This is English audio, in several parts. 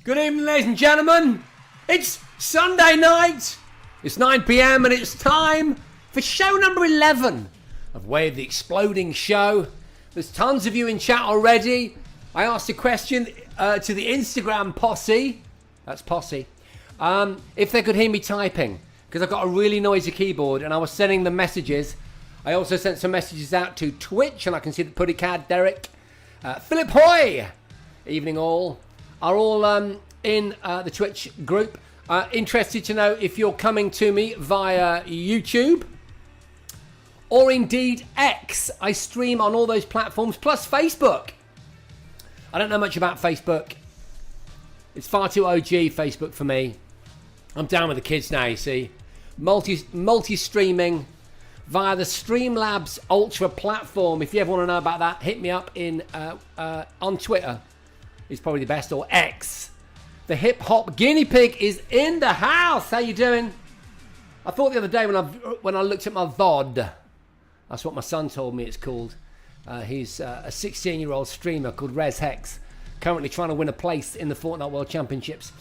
Good evening, ladies and gentlemen. It's Sunday night. It's 9 p.m. and it's time for show number 11 of Wave the Exploding Show. There's tons of you in chat already. I asked a question to the Instagram posse. That's posse. If they could hear me typing. because I've got a really noisy keyboard and I was sending the messages. I also sent some messages out to Twitch, and I can see that Puddy Cad, Derek, Philip Hoy, evening all, are all in the Twitch group. Interested to know if you're coming to me via YouTube or indeed X. I stream on all those platforms, plus Facebook. I don't know much about Facebook. It's far too OG Facebook for me. I'm down with the kids now, you see. Multi-streaming via the Streamlabs Ultra platform. If you ever want to know about that, hit me up on Twitter. It's probably the best, or X. The hip hop guinea pig is in the house. How you doing? I thought the other day when I looked at my VOD, that's what my son told me it's called. He's a 16-year-old streamer called Rez Hex, currently trying to win a place in the Fortnite World Championships.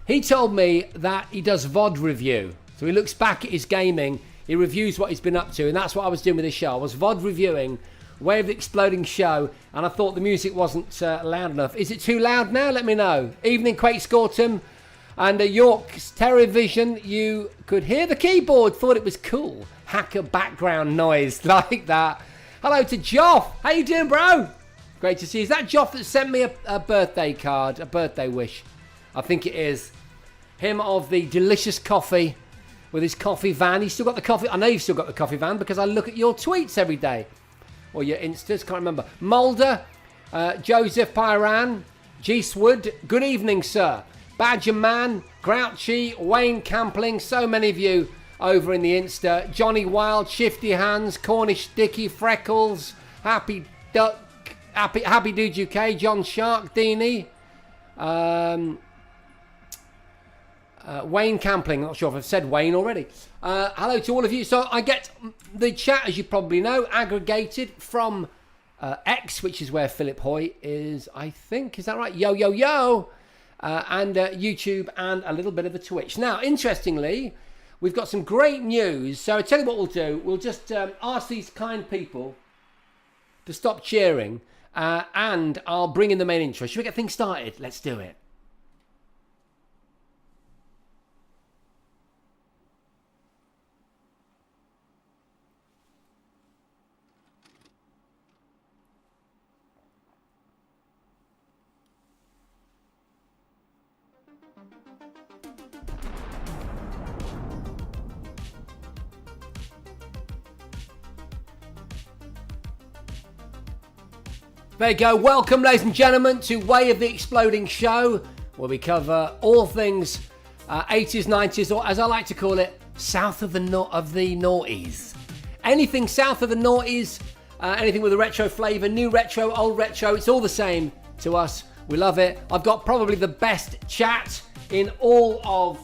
He told me that he does VOD review. So he looks back at his gaming, he reviews what he's been up to, and that's what I was doing with this show. I was VOD reviewing Way of the Exploding Show, and I thought the music wasn't loud enough. Is it too loud now? Let me know. Evening, Quake Scortum, and York's Terrorvision. You could hear the keyboard, thought it was cool. Hacker background noise like that. Hello to Joff. How you doing, bro? Great to see you. Is that Joff that sent me a birthday card, a birthday wish? I think it is. Him of the delicious coffee with his coffee van. He's still got the coffee. I know you've still got the coffee van because I look at your tweets every day. Or your Instas, can't remember. Mulder, Joseph Pyran, G. Swood, good evening, sir. Badger Man, Grouchy, Wayne Campling, so many of you over in the Insta. Johnny Wild, Shifty Hands, Cornish Dicky, Freckles, Happy Duck, Happy Dude UK, John Shark, Deanie, Wayne Campling, not sure if I've said Wayne already. Hello to all of you. So I get the chat, as you probably know, aggregated from X, which is where Philip Hoy is, I think. Is that right? Yo, yo, yo. And YouTube and a little bit of the Twitch. Now, interestingly, we've got some great news. So I tell you what we'll do. We'll just ask these kind people to stop cheering, and I'll bring in the main intro. Should we get things started? Let's do it. There you go. Welcome, ladies and gentlemen, to Way of the Exploding Show, where we cover all things 80s, 90s, or as I like to call it, south of the noughties. Anything south of the noughties, anything with a retro flavour, new retro, old retro, it's all the same to us. We love it. I've got probably the best chat in all of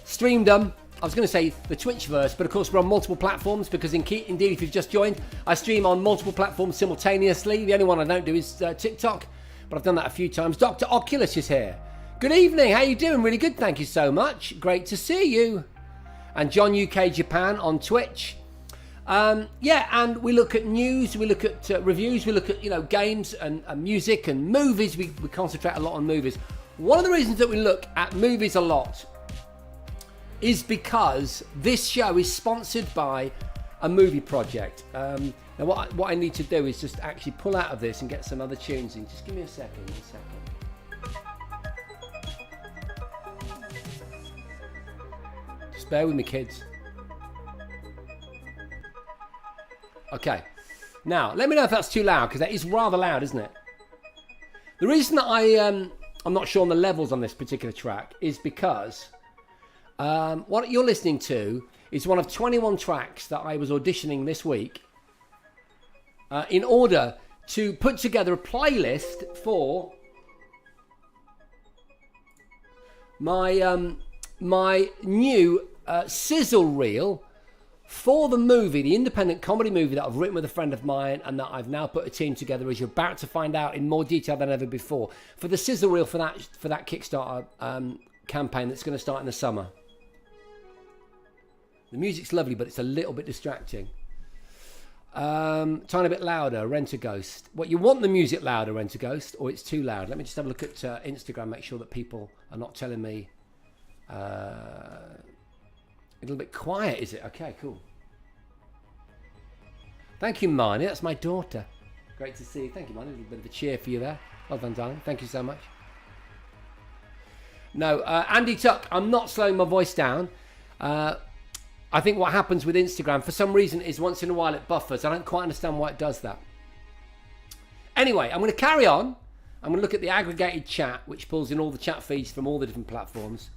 streamdom. I was going to say the Twitchverse, but of course we're on multiple platforms because indeed, if you've just joined, I stream on multiple platforms simultaneously. The only one I don't do is TikTok, but I've done that a few times. Dr. Oculus is here. Good evening. How you doing? Really good. Thank you so much. Great to see you. And John UK Japan on Twitch. Yeah, and we look at news, we look at reviews, we look at games and music and movies. We concentrate a lot on movies. One of the reasons that we look at movies a lot is because this show is sponsored by a movie project. Now what I need to do is just actually pull out of this and get some other tunes in. Just give me a second. Just bear with me, kids. Okay. Now, let me know if that's too loud, because that is rather loud, isn't it? The reason that I'm not sure on the levels on this particular track is because what you're listening to is one of 21 tracks that I was auditioning this week in order to put together a playlist for my my new sizzle reel for the movie, the independent comedy movie that I've written with a friend of mine and that I've now put a team together, as you're about to find out in more detail than ever before, for the sizzle reel for that Kickstarter campaign that's going to start in the summer. The music's lovely, but it's a little bit distracting. Tiny bit louder, Rent-A-Ghost. What, you want the music louder, Rent-A-Ghost, or it's too loud? Let me just have a look at Instagram, make sure that people are not telling me A little bit quiet, is it? Okay, cool. Thank you, Marnie. That's my daughter. Great to see you. Thank you, Marnie. A little bit of a cheer for you there. Well done, darling. Thank you so much. No, Andy Tuck, I'm not slowing my voice down. I think what happens with Instagram, for some reason, is once in a while it buffers. I don't quite understand why it does that. Anyway, I'm going to carry on. I'm going to look at the aggregated chat, which pulls in all the chat feeds from all the different platforms,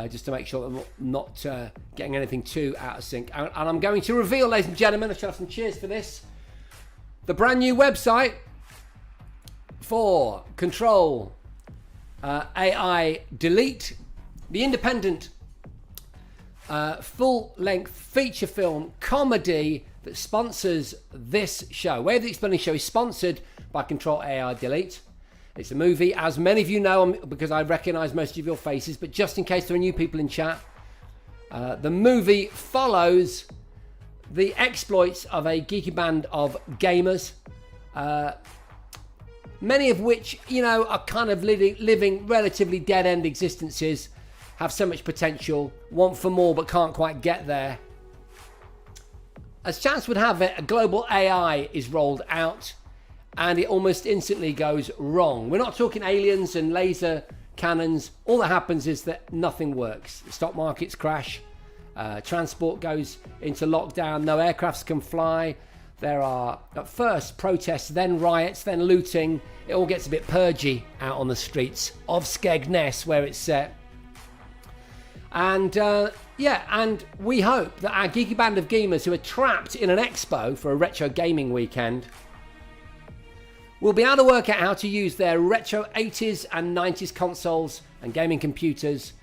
just to make sure that I'm not getting anything too out of sync. And I'm going to reveal, ladies and gentlemen, I should have some cheers for this, the brand new website for Control AI Delete, the independent full-length feature film comedy that sponsors this show. Wave the Exploding Show is sponsored by Control AI Delete. It's a movie, as many of you know, because I recognise most of your faces, but just in case there are new people in chat, the movie follows the exploits of a geeky band of gamers, many of which, you know, are kind of living relatively dead-end existences, have so much potential, want for more but can't quite get there. As chance would have it, a global AI is rolled out and it almost instantly goes wrong. We're not talking aliens and laser cannons. All that happens is that nothing works. The stock markets crash, transport goes into lockdown, no aircrafts can fly. There are, at first, protests, then riots, then looting. It all gets a bit purgy out on the streets of Skegness, where it's set. And and we hope that our geeky band of gamers who are trapped in an expo for a retro gaming weekend will be able to work out how to use their retro 80s and 90s consoles and gaming computers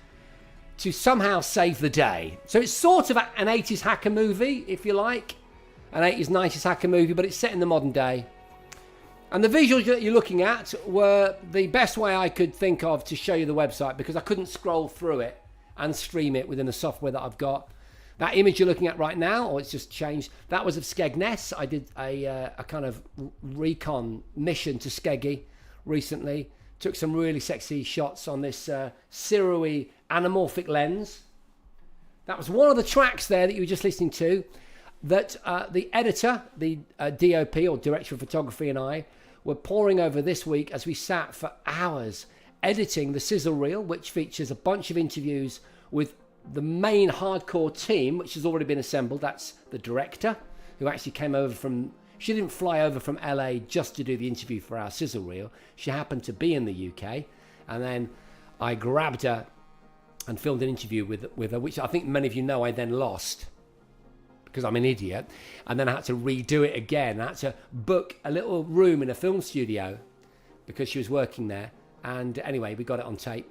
to somehow save the day. So it's sort of an 80s hacker movie, if you like, an 80s, 90s hacker movie, but it's set in the modern day. And the visuals that you're looking at were the best way I could think of to show you the website, because I couldn't scroll through it and stream it within the software that I've got. That image you're looking at right now, or it's just changed, that was of Skegness. I did a kind of recon mission to Skeggy recently. Took some really sexy shots on this Sirui anamorphic lens. That was one of the tracks there that you were just listening to, that the editor, the DOP or Director of Photography, and I were poring over this week as we sat for hours editing the sizzle reel, which features a bunch of interviews with the main hardcore team, which has already been assembled. That's the director, who actually came over from, she didn't fly over from LA just to do the interview for our sizzle reel. She happened to be in the UK, and then I grabbed her and filmed an interview with her, which I think many of you know I then lost because I'm an idiot, and then I had to redo it again. I had to book a little room in a film studio because she was working there. And anyway, we got it on tape.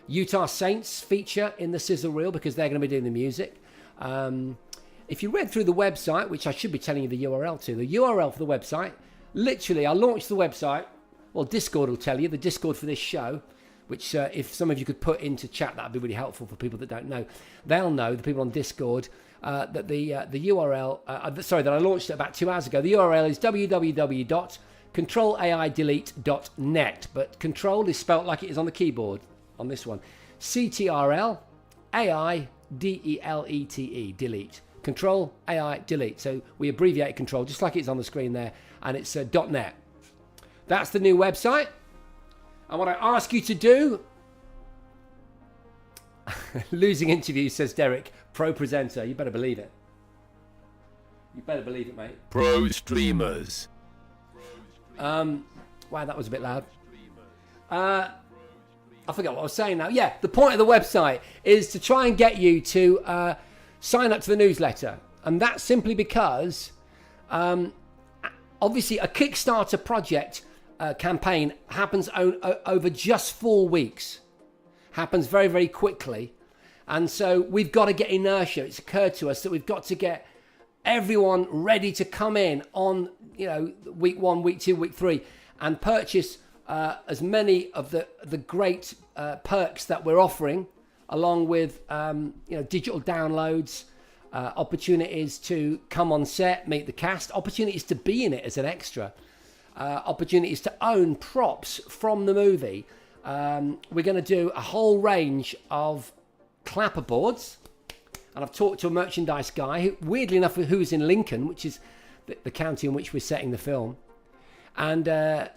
Utah Saints feature in the sizzle reel because they're going to be doing the music. If you read through the website, which I should be telling you the URL to, the URL for the website, literally I launched the website. Well, Discord will tell you, the Discord for this show, which if some of you could put into chat, that would be really helpful for people that don't know. They'll know, the people on Discord, that the URL, that I launched it about 2 hours ago. The URL is www.controlaidelete.net, but control is spelt like it is on the keyboard on this one. CTRL-AI-DELETE, delete. Control AI delete. So we abbreviate control just like it's on the screen there, and it's .net. That's the new website. And what I ask you to do, losing interview, says Derek, pro presenter. You better believe it. You better believe it, mate. Pro streamers. Wow, that was a bit loud. I forgot what I was saying now. Yeah, the point of the website is to try and get you to sign up to the newsletter. And that's simply because, obviously, a Kickstarter project campaign happens over just 4 weeks. Happens very, very quickly. And so we've got to get inertia. It's occurred to us that we've got to get everyone ready to come in on, week 1, week 2, week 3, and purchase as many of the great perks that we're offering, along with digital downloads, opportunities to come on set, meet the cast, opportunities to be in it as an extra, opportunities to own props from the movie. We're going to do a whole range of clapperboards. And I've talked to a merchandise guy, who, weirdly enough, who's in Lincoln, which is the county in which we're setting the film. And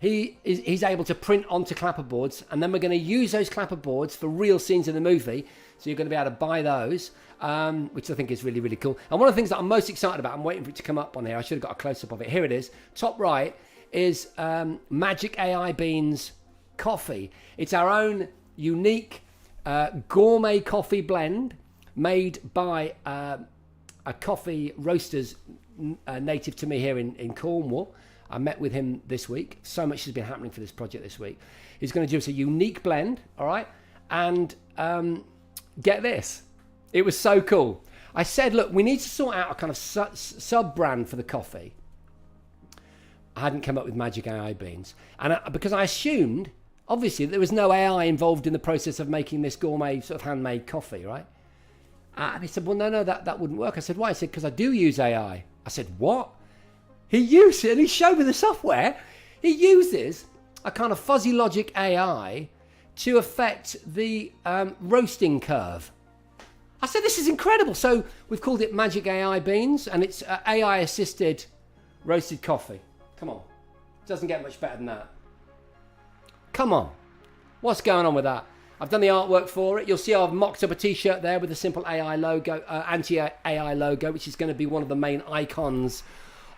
he's able to print onto clapperboards, and then we're going to use those clapperboards for real scenes in the movie. So you're going to be able to buy those, which I think is really, really cool. And one of the things that I'm most excited about, I'm waiting for it to come up on here. I should have got a close-up of it. Here it is. Top right is Magic AI Beans coffee. It's our own unique gourmet coffee blend made by a coffee roasters native to me here in Cornwall. I met with him this week. So much has been happening for this project this week. He's going to do us a unique blend, all right? And get this. It was so cool. I said, look, we need to sort out a kind of sub-brand for the coffee. I hadn't come up with Magic AI Beans. And because I assumed, obviously, there was no AI involved in the process of making this gourmet sort of handmade coffee, right? And he said, well, no, that wouldn't work. I said, why? He said, because I do use AI. I said, what? He used it, and he showed me the software. He uses a kind of fuzzy logic AI to affect the roasting curve. I said, this is incredible. So we've called it Magic AI Beans, and it's AI-assisted roasted coffee. Come on. Doesn't get much better than that. Come on. What's going on with that? I've done the artwork for it. You'll see I've mocked up a t-shirt there with a simple AI logo, anti-AI logo, which is going to be one of the main icons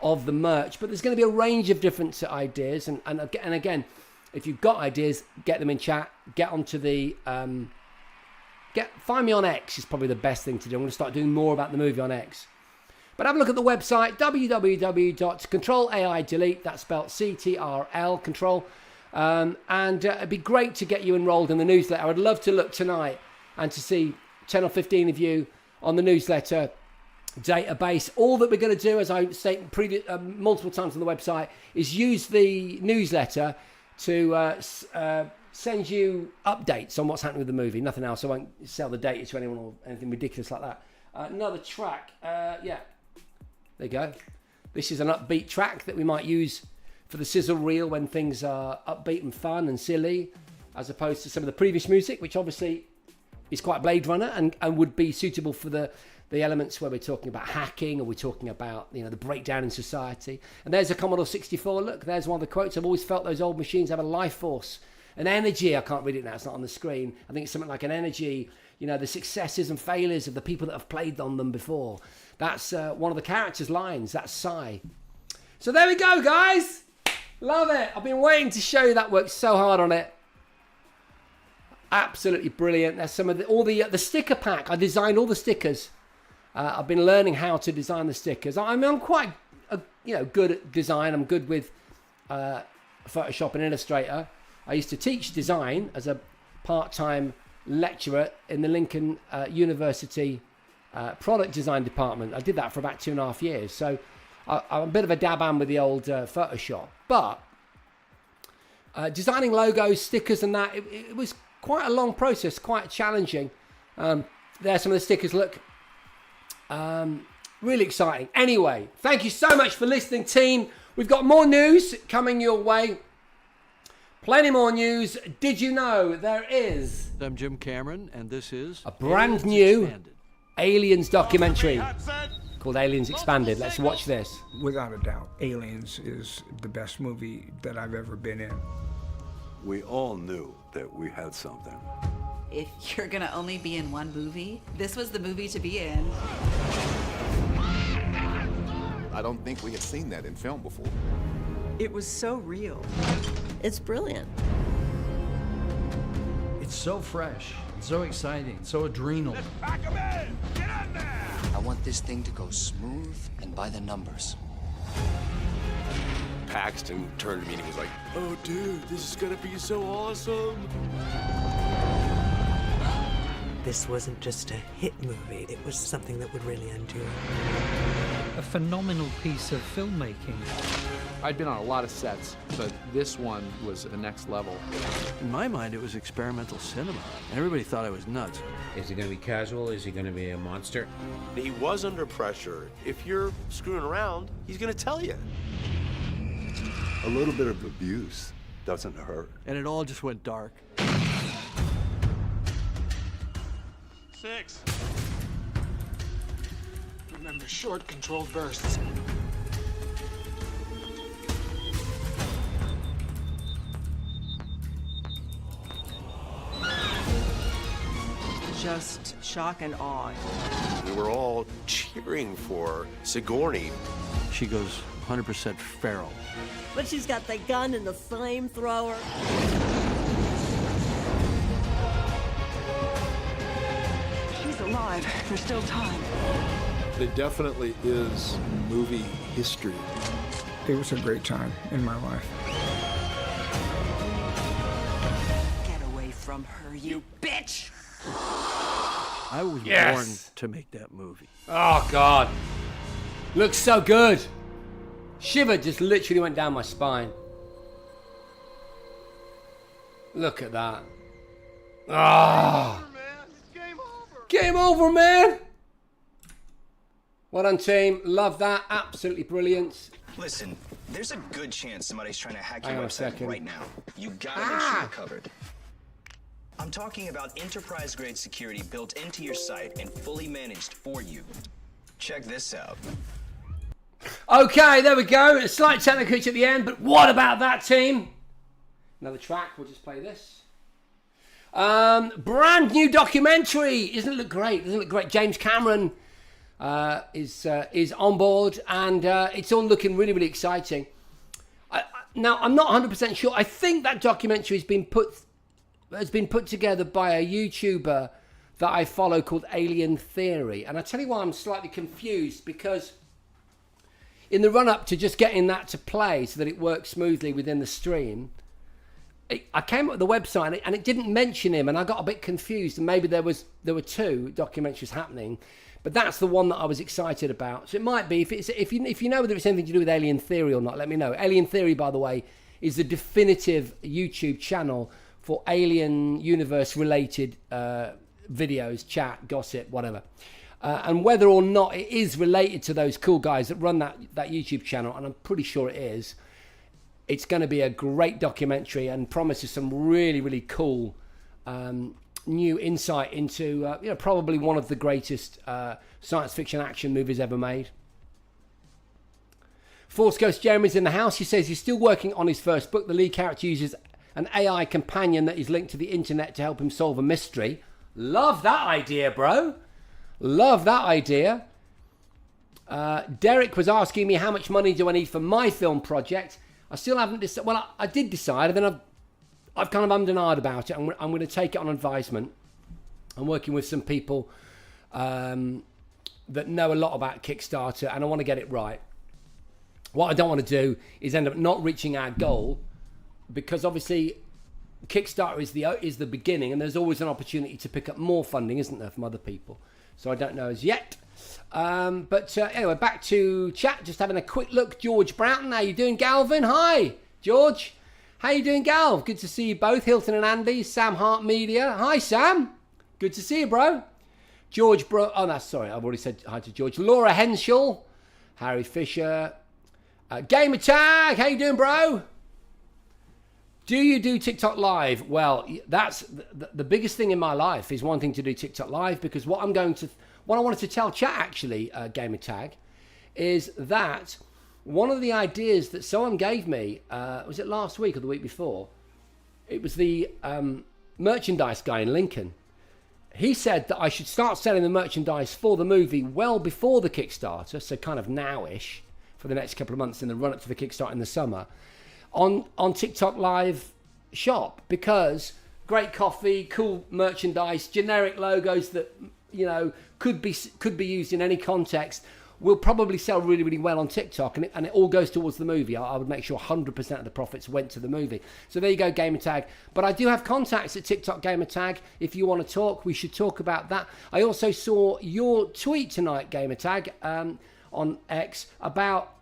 of the merch. But there's going to be a range of different ideas. And again, if you've got ideas, get them in chat. Get onto the... Find me on X is probably the best thing to do. I'm going to start doing more about the movie on X. But have a look at the website, www.controlai-delete, that's spelled CTRL, control. And it'd be great to get you enrolled in the newsletter. I would love to look tonight and to see 10 or 15 of you on the newsletter database. All that we're going to do, as I state multiple times on the website, is use the newsletter to send you updates on what's happening with the movie. Nothing else. I won't sell the data to anyone or anything ridiculous like that. Another track. Yeah. There you go. This is an upbeat track that we might use for the sizzle reel when things are upbeat and fun and silly, as opposed to some of the previous music, which obviously is quite Blade Runner and would be suitable for the elements where we're talking about hacking or we're talking about, the breakdown in society. And there's a Commodore 64. Look, there's one of the quotes. I've always felt those old machines have a life force, an energy. I can't read it now. It's not on the screen. I think it's something like an energy, the successes and failures of the people that have played on them before. That's one of the characters' lines. That's Psy. So there we go, guys. Love it. I've been waiting to show you that. Worked so hard on it. Absolutely brilliant. There's some of the sticker pack. I designed all the stickers. I've been learning how to design the stickers. I'm quite, good at design. I'm good with Photoshop and Illustrator. I used to teach design as a part-time lecturer in the Lincoln University product design department. I did that for about 2.5 years. So I'm a bit of a dab-am with the old Photoshop. But designing logos, stickers and that, it was quite a long process, quite challenging. There's some of the stickers, look. Really exciting. Anyway, thank you so much for listening, team. We've got more news coming your way. Plenty more news. Did you know there is... I'm Jim Cameron, and this is... a brand new Aliens documentary called Aliens Expanded. Let's watch this. Without a doubt, Aliens is the best movie that I've ever been in. We all knew that we had something. If you're gonna only be in one movie, this was the movie to be in. I don't think we had seen that in film before. It was so real. It's brilliant. It's so fresh, so exciting, so adrenal. Let's pack 'em in! Get in there! I want this thing to go smooth and by the numbers. Paxton turned to me and he was like, "Oh, dude, this is gonna be so awesome." This wasn't just a hit movie, it was something that would really endure. A phenomenal piece of filmmaking. I'd been on a lot of sets, but this one was the next level. In my mind, it was experimental cinema. Everybody thought I was nuts. Is he gonna be casual? Is he gonna be a monster? He was under pressure. If you're screwing around, he's gonna tell you. A little bit of abuse doesn't hurt. And it all just went dark. 6. Remember, short, controlled bursts. Just shock and awe. We were all cheering for Sigourney. She goes 100% feral. But she's got the gun and the flamethrower. She's alive. There's still time. It definitely is movie history. It was a great time in my life. Get away from her, you bitch! I was Yes. born to make that movie. Oh, God. Looks so good. Shiver just literally went down my spine. Look at that. Ah. Game over, man. Well done, team. Love that. Absolutely brilliant. Listen, there's a good chance somebody's trying to hack Hang your on a website second. right now. You gotta make sure you're covered. I'm talking about enterprise-grade security built into your site and fully managed for you. Check this out. Okay, there we go. A slight technical glitch at the end, but what about that, team? Another track. We'll just play this. Brand new documentary. Doesn't it look great? Doesn't it look great? James Cameron is on board, and it's all looking really, really exciting. Now, I'm not 100% sure. I think that documentary has been put together by a YouTuber that I follow called Alien Theory. And I tell you why I'm slightly confused, because in the run-up to just getting that to play so that it works smoothly within the stream, I came up with the website and it didn't mention him, and I got a bit confused. And maybe there were two documentaries happening, but that's the one that I was excited about. So it might be, if you know whether it's anything to do with Alien Theory or not, let me know. Alien Theory, by the way, is the definitive YouTube channel for Alien Universe related videos, chat, gossip, whatever. And whether or not it is related to those cool guys that run that YouTube channel, and I'm pretty sure it is, it's going to be a great documentary and promises some really, really cool new insight into probably one of the greatest science fiction action movies ever made. Force Ghost Jeremy's in the house. He says he's still working on his first book. The lead character uses an AI companion that is linked to the internet to help him solve a mystery. Love that idea, bro. Love that idea. Derek was asking me how much money do I need for my film project. I still haven't decided. Well, I did decide, and then I've kind of ummed and ahed about it. I'm going to take it on advisement. I'm working with some people that know a lot about Kickstarter, and I want to get it right. What I don't want to do is end up not reaching our goal, because obviously Kickstarter is the beginning, and there's always an opportunity to pick up more funding, isn't there, from other people? So I don't know as yet. But anyway, back to chat. Just having a quick look. George Broughton, how you doing? Galvin, hi. George, how you doing, Galv? Good to see you both. Hilton and Andy, Sam Hart Media. Hi, Sam. Good to see you, bro. George oh, no, sorry. I've already said hi to George. Laura Henschel, Harry Fisher. Gamer Tag, how you doing, bro? Do you do TikTok Live? Well, that's the biggest thing in my life is wanting to do TikTok Live, because what I wanted to tell chat, actually, Gamer Tag, is that one of the ideas that someone gave me, was it last week or the week before? It was the merchandise guy in Lincoln. He said that I should start selling the merchandise for the movie well before the Kickstarter, so kind of now-ish, for the next couple of months in the run-up to the Kickstarter in the summer, on TikTok Live shop, because great coffee, cool merchandise, generic logos that could be used in any context will probably sell really, really well on TikTok, and it all goes towards the movie. I would make sure 100% of the profits went to the movie. So there you go, Gamer Tag. But I do have contacts at TikTok Gamer Tag. If you want to talk, we should talk about that. I also saw your tweet tonight, Gamer Tag, on X, about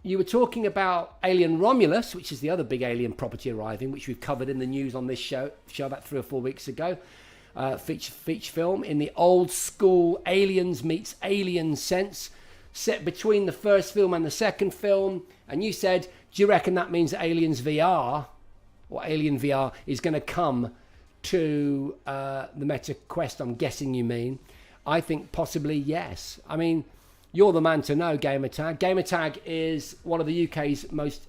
you were talking about Alien Romulus, which is the other big alien property arriving, which we've covered in the news on this show about 3 or 4 weeks ago. Feature film in the old school Aliens meets Aliens sense, set between the first film and the second film. And you said, do you reckon that means Aliens VR or Alien VR is going to come to the Meta Quest, I'm guessing you mean, I think possibly yes. I mean, you're the man to know, Gamertag. Gamertag is one of the UK's most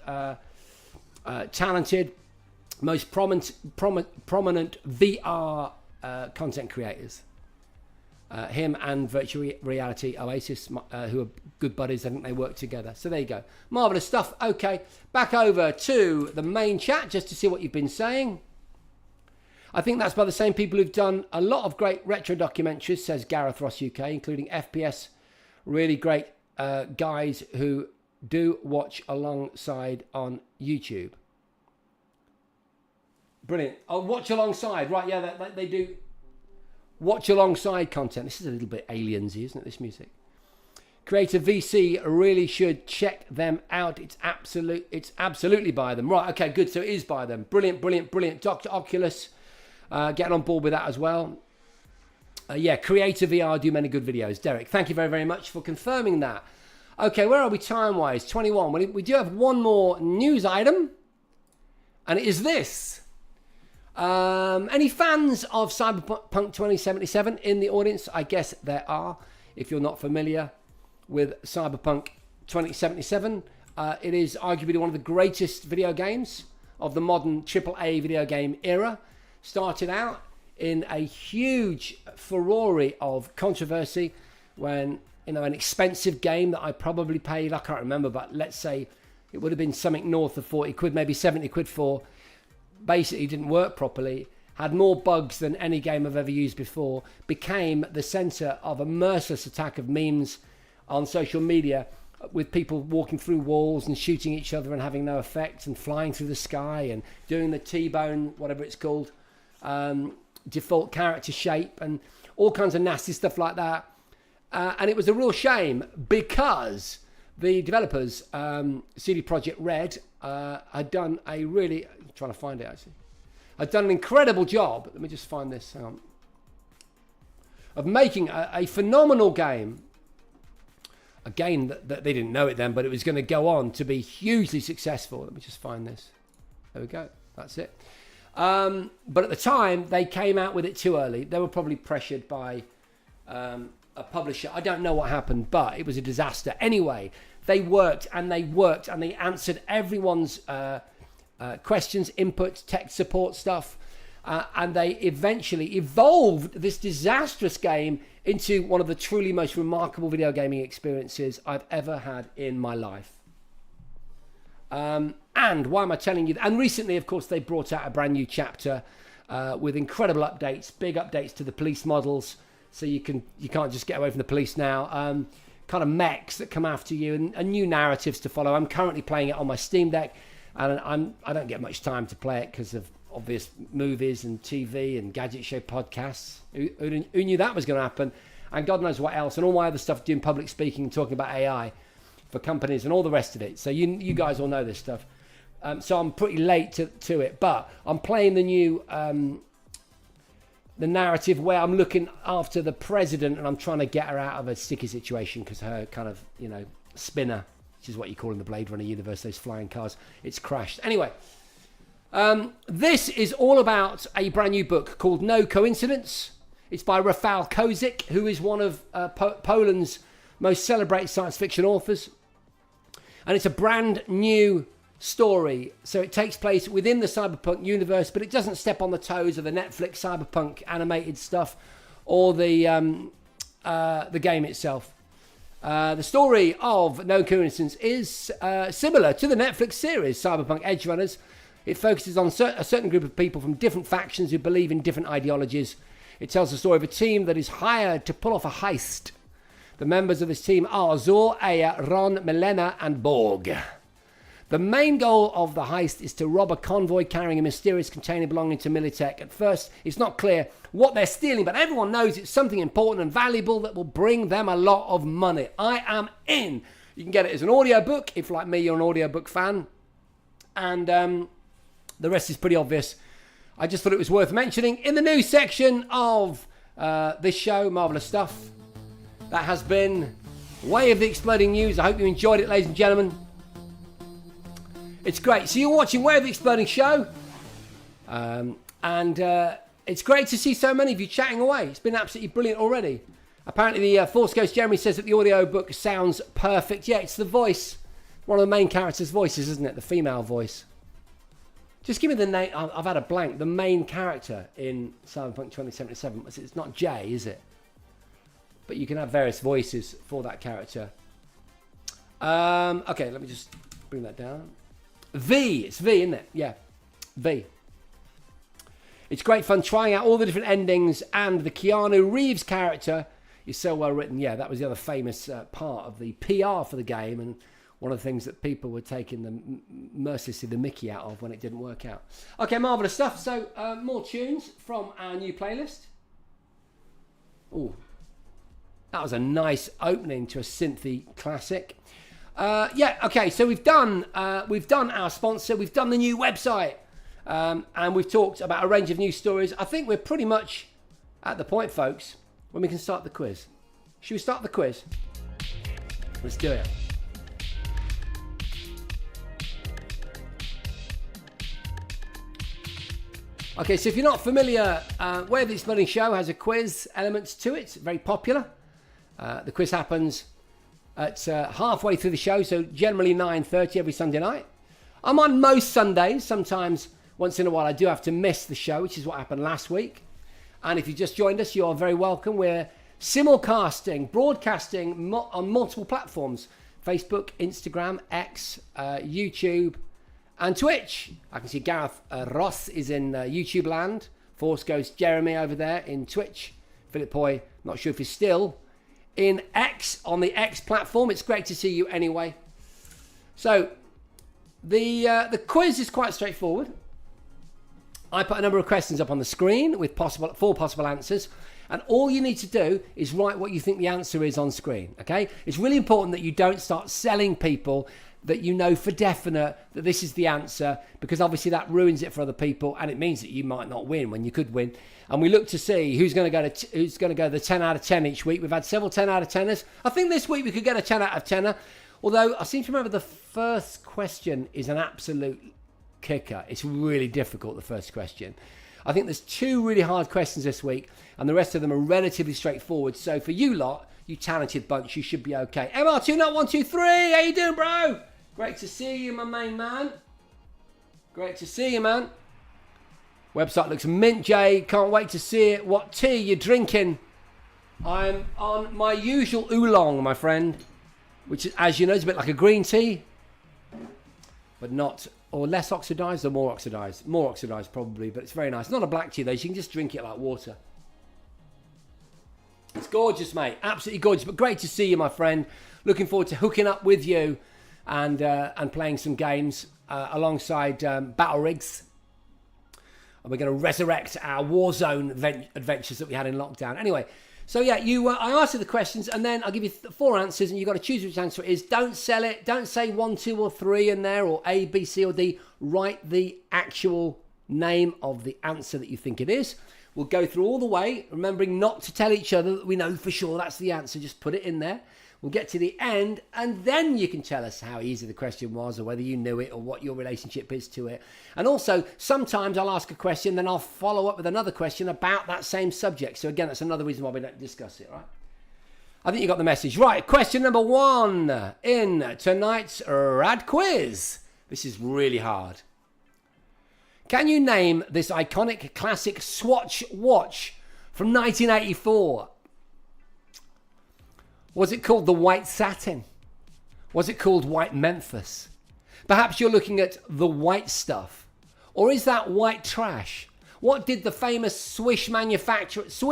talented, most prominent VR content creators. Him and Virtual Reality Oasis, who are good buddies. I think they work together. So there you go. Marvellous stuff. Okay, back over to the main chat just to see what you've been saying. I think that's by the same people who've done a lot of great retro documentaries, says Gareth Ross UK, including FPS. Really great guys who do watch alongside on YouTube. Brilliant. Oh, watch alongside. Right, yeah, they do watch alongside content. This is a little bit aliensy, isn't it, this music? Creative VC really should check them out. It's absolutely by them. Right, okay, good. So it is by them. Brilliant, brilliant, brilliant. Dr. Oculus, getting on board with that as well. Yeah, Creative VR do many good videos. Derek, thank you very, very much for confirming that. Okay, where are we time-wise? 21. We do have one more news item, and it is this. Any fans of Cyberpunk 2077 in the audience? I guess there are. If you're not familiar with Cyberpunk 2077, it is arguably one of the greatest video games of the modern AAA video game era. Started out in a huge furore of controversy when, you know, an expensive game that I probably paid, I can't remember, but let's say it would have been something north of 40 quid, maybe 70 quid for, basically didn't work properly, had more bugs than any game I've ever used before, became the center of a merciless attack of memes on social media with people walking through walls and shooting each other and having no effect and flying through the sky and doing the T-bone, whatever it's called, default character shape and all kinds of nasty stuff like that. And it was a real shame because the developers, CD Projekt Red, had done a really... I'm trying to find it actually. Had done an incredible job. Let me just find this. Of making a phenomenal game. A game that they didn't know it then, but it was going to go on to be hugely successful. Let me just find this. There we go. That's it. But at the time, they came out with it too early. They were probably pressured by a publisher. I don't know what happened, but it was a disaster. Anyway, they worked and they answered everyone's questions, inputs, tech support stuff. And they eventually evolved this disastrous game into one of the truly most remarkable video gaming experiences I've ever had in my life. And why am I telling you that? And recently, of course, they brought out a brand new chapter with incredible updates, big updates to the police models. So you can't just get away from the police now. Kind of mechs that come after you and new narratives to follow. I'm currently playing it on my Steam Deck, and I don't get much time to play it because of obvious movies and TV and gadget show podcasts. Who knew that was going to happen? And God knows what else. And all my other stuff, doing public speaking and talking about AI for companies and all the rest of it. So you guys all know this stuff. So I'm pretty late to it. But I'm playing the new... the narrative where I'm looking after the president and I'm trying to get her out of a sticky situation because her kind of, spinner, which is what you call in the Blade Runner universe, those flying cars, it's crashed. Anyway, this is all about a brand new book called No Coincidence. It's by Rafał Kozik, who is one of Poland's most celebrated science fiction authors. And it's a brand new story. So it takes place within the Cyberpunk universe, but it doesn't step on the toes of the Netflix Cyberpunk animated stuff or the game itself. The story of No Coincidence is similar to the Netflix series Cyberpunk Edgerunners. It focuses on a certain group of people from different factions who believe in different ideologies. It tells the story of a team that is hired to pull off a heist. The members of this team are Zor, Aya, Ron, Milena, and Borg. The main goal of the heist is to rob a convoy carrying a mysterious container belonging to Militech. At first, it's not clear what they're stealing, but everyone knows it's something important and valuable that will bring them a lot of money. I am in. You can get it as an audiobook, if like me, you're an audiobook fan. And the rest is pretty obvious. I just thought it was worth mentioning in the news section of this show. Marvellous stuff. That has been Way of the Exploding News. I hope you enjoyed it, ladies and gentlemen. It's great. So you're watching Way of the Exploding Show. And It's great to see so many of you chatting away. It's been absolutely brilliant already. Apparently the Force Ghost Jeremy says that the audiobook sounds perfect. Yeah, it's the voice. One of the main characters' voices, isn't it? The female voice. Just give me the name. I've had a blank. The main character in Cyberpunk 2077. It's not Jay, is it? But you can have various voices for that character. Okay, let me just bring that down. V. It's V, isn't it? Yeah. V. It's great fun trying out all the different endings, and the Keanu Reeves character is so well written. Yeah, that was the other famous part of the PR for the game, and one of the things that people were taking the mercilessly the mickey out of when it didn't work out. Okay, marvellous stuff. So, more tunes from our new playlist. Ooh, that was a nice opening to a synthy classic. Yeah, okay, so we've done our sponsor, we've done the new website, and we've talked about a range of news stories. I think we're pretty much at the point, folks, when we can start the quiz. Should we start the quiz? Let's do it. Okay, so if you're not familiar, Way of the Exploding Show has a quiz elements to it. It's very popular. The quiz happens at halfway through the show, so generally 9:30 every Sunday night. I'm on most Sundays. Sometimes, once in a while, I do have to miss the show, which is what happened last week. And if you just joined us, you're very welcome. We're simulcasting, broadcasting on multiple platforms. Facebook, Instagram, X, YouTube, and Twitch. I can see Gareth Ross is in YouTube land. Force Ghost Jeremy over there in Twitch. Philip Hoy, not sure if he's still in X, on the X platform. It's great to see you anyway. So, the quiz is quite straightforward. I put a number of questions up on the screen with 4 possible answers. And all you need to do is write what you think the answer is on screen, okay? It's really important that you don't start selling people that you know for definite that this is the answer, because obviously that ruins it for other people, and it means that you might not win when you could win. And we look to see who's going to go the 10 out of 10 each week. We've had several 10 out of 10ers. I think this week we could get a 10 out of 10er, although I seem to remember the first question is an absolute kicker. It's really difficult, the first question. I think there's 2 really hard questions this week, and the rest of them are relatively straightforward. So for you lot, you talented bunch, you should be okay. MR20123, how you doing, bro? Great to see you, my main man. Great to see you, man. Website looks mint, Jay. Can't wait to see it. What tea you drinking? I'm on my usual oolong, my friend, which, as you know, is a bit like a green tea, but not, or less oxidized or more oxidized? More oxidized, probably, but it's very nice. Not a black tea, though. So you can just drink it like water. It's gorgeous, mate. Absolutely gorgeous, but great to see you, my friend. Looking forward to hooking up with you and playing some games alongside Battle Rigs. And we're going to resurrect our Warzone adventures that we had in lockdown. Anyway, so yeah, I asked you the questions, and then I'll give you 4 answers, and you've got to choose which answer it is. Don't sell it. Don't say 1, 2, or 3 in there, or A, B, C, or D. Write the actual name of the answer that you think it is. We'll go through all the way, remembering not to tell each other that we know for sure that's the answer. Just put it in there. We'll get to the end, and then you can tell us how easy the question was, or whether you knew it, or what your relationship is to it. And also, sometimes I'll ask a question, then I'll follow up with another question about that same subject. So again, that's another reason why we don't discuss it, right? I think you got the message. Right, question number 1 in tonight's Rad Quiz. This is really hard. Can you name this iconic classic Swatch watch from 1984? Was it called the White Satin? Was it called White Memphis? Perhaps you're looking at the White Stuff. Or is that white trash? What did the famous Swiss manufacturers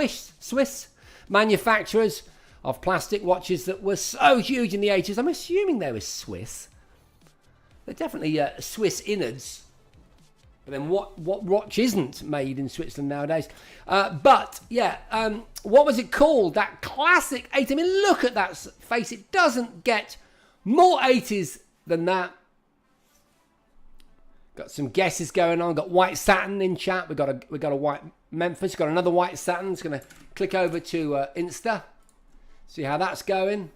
of plastic watches that were so huge in the 80s, I'm assuming they were Swiss. They're definitely Swiss innards. But then what watch isn't made in Switzerland nowadays? But yeah, what was it called? That classic 80s. I mean, look at that face. It doesn't get more 80s than that. Got some guesses going on. Got White Satin in chat. We got a White Memphis. Got another White Satin. It's going to click over to Insta. See how that's going.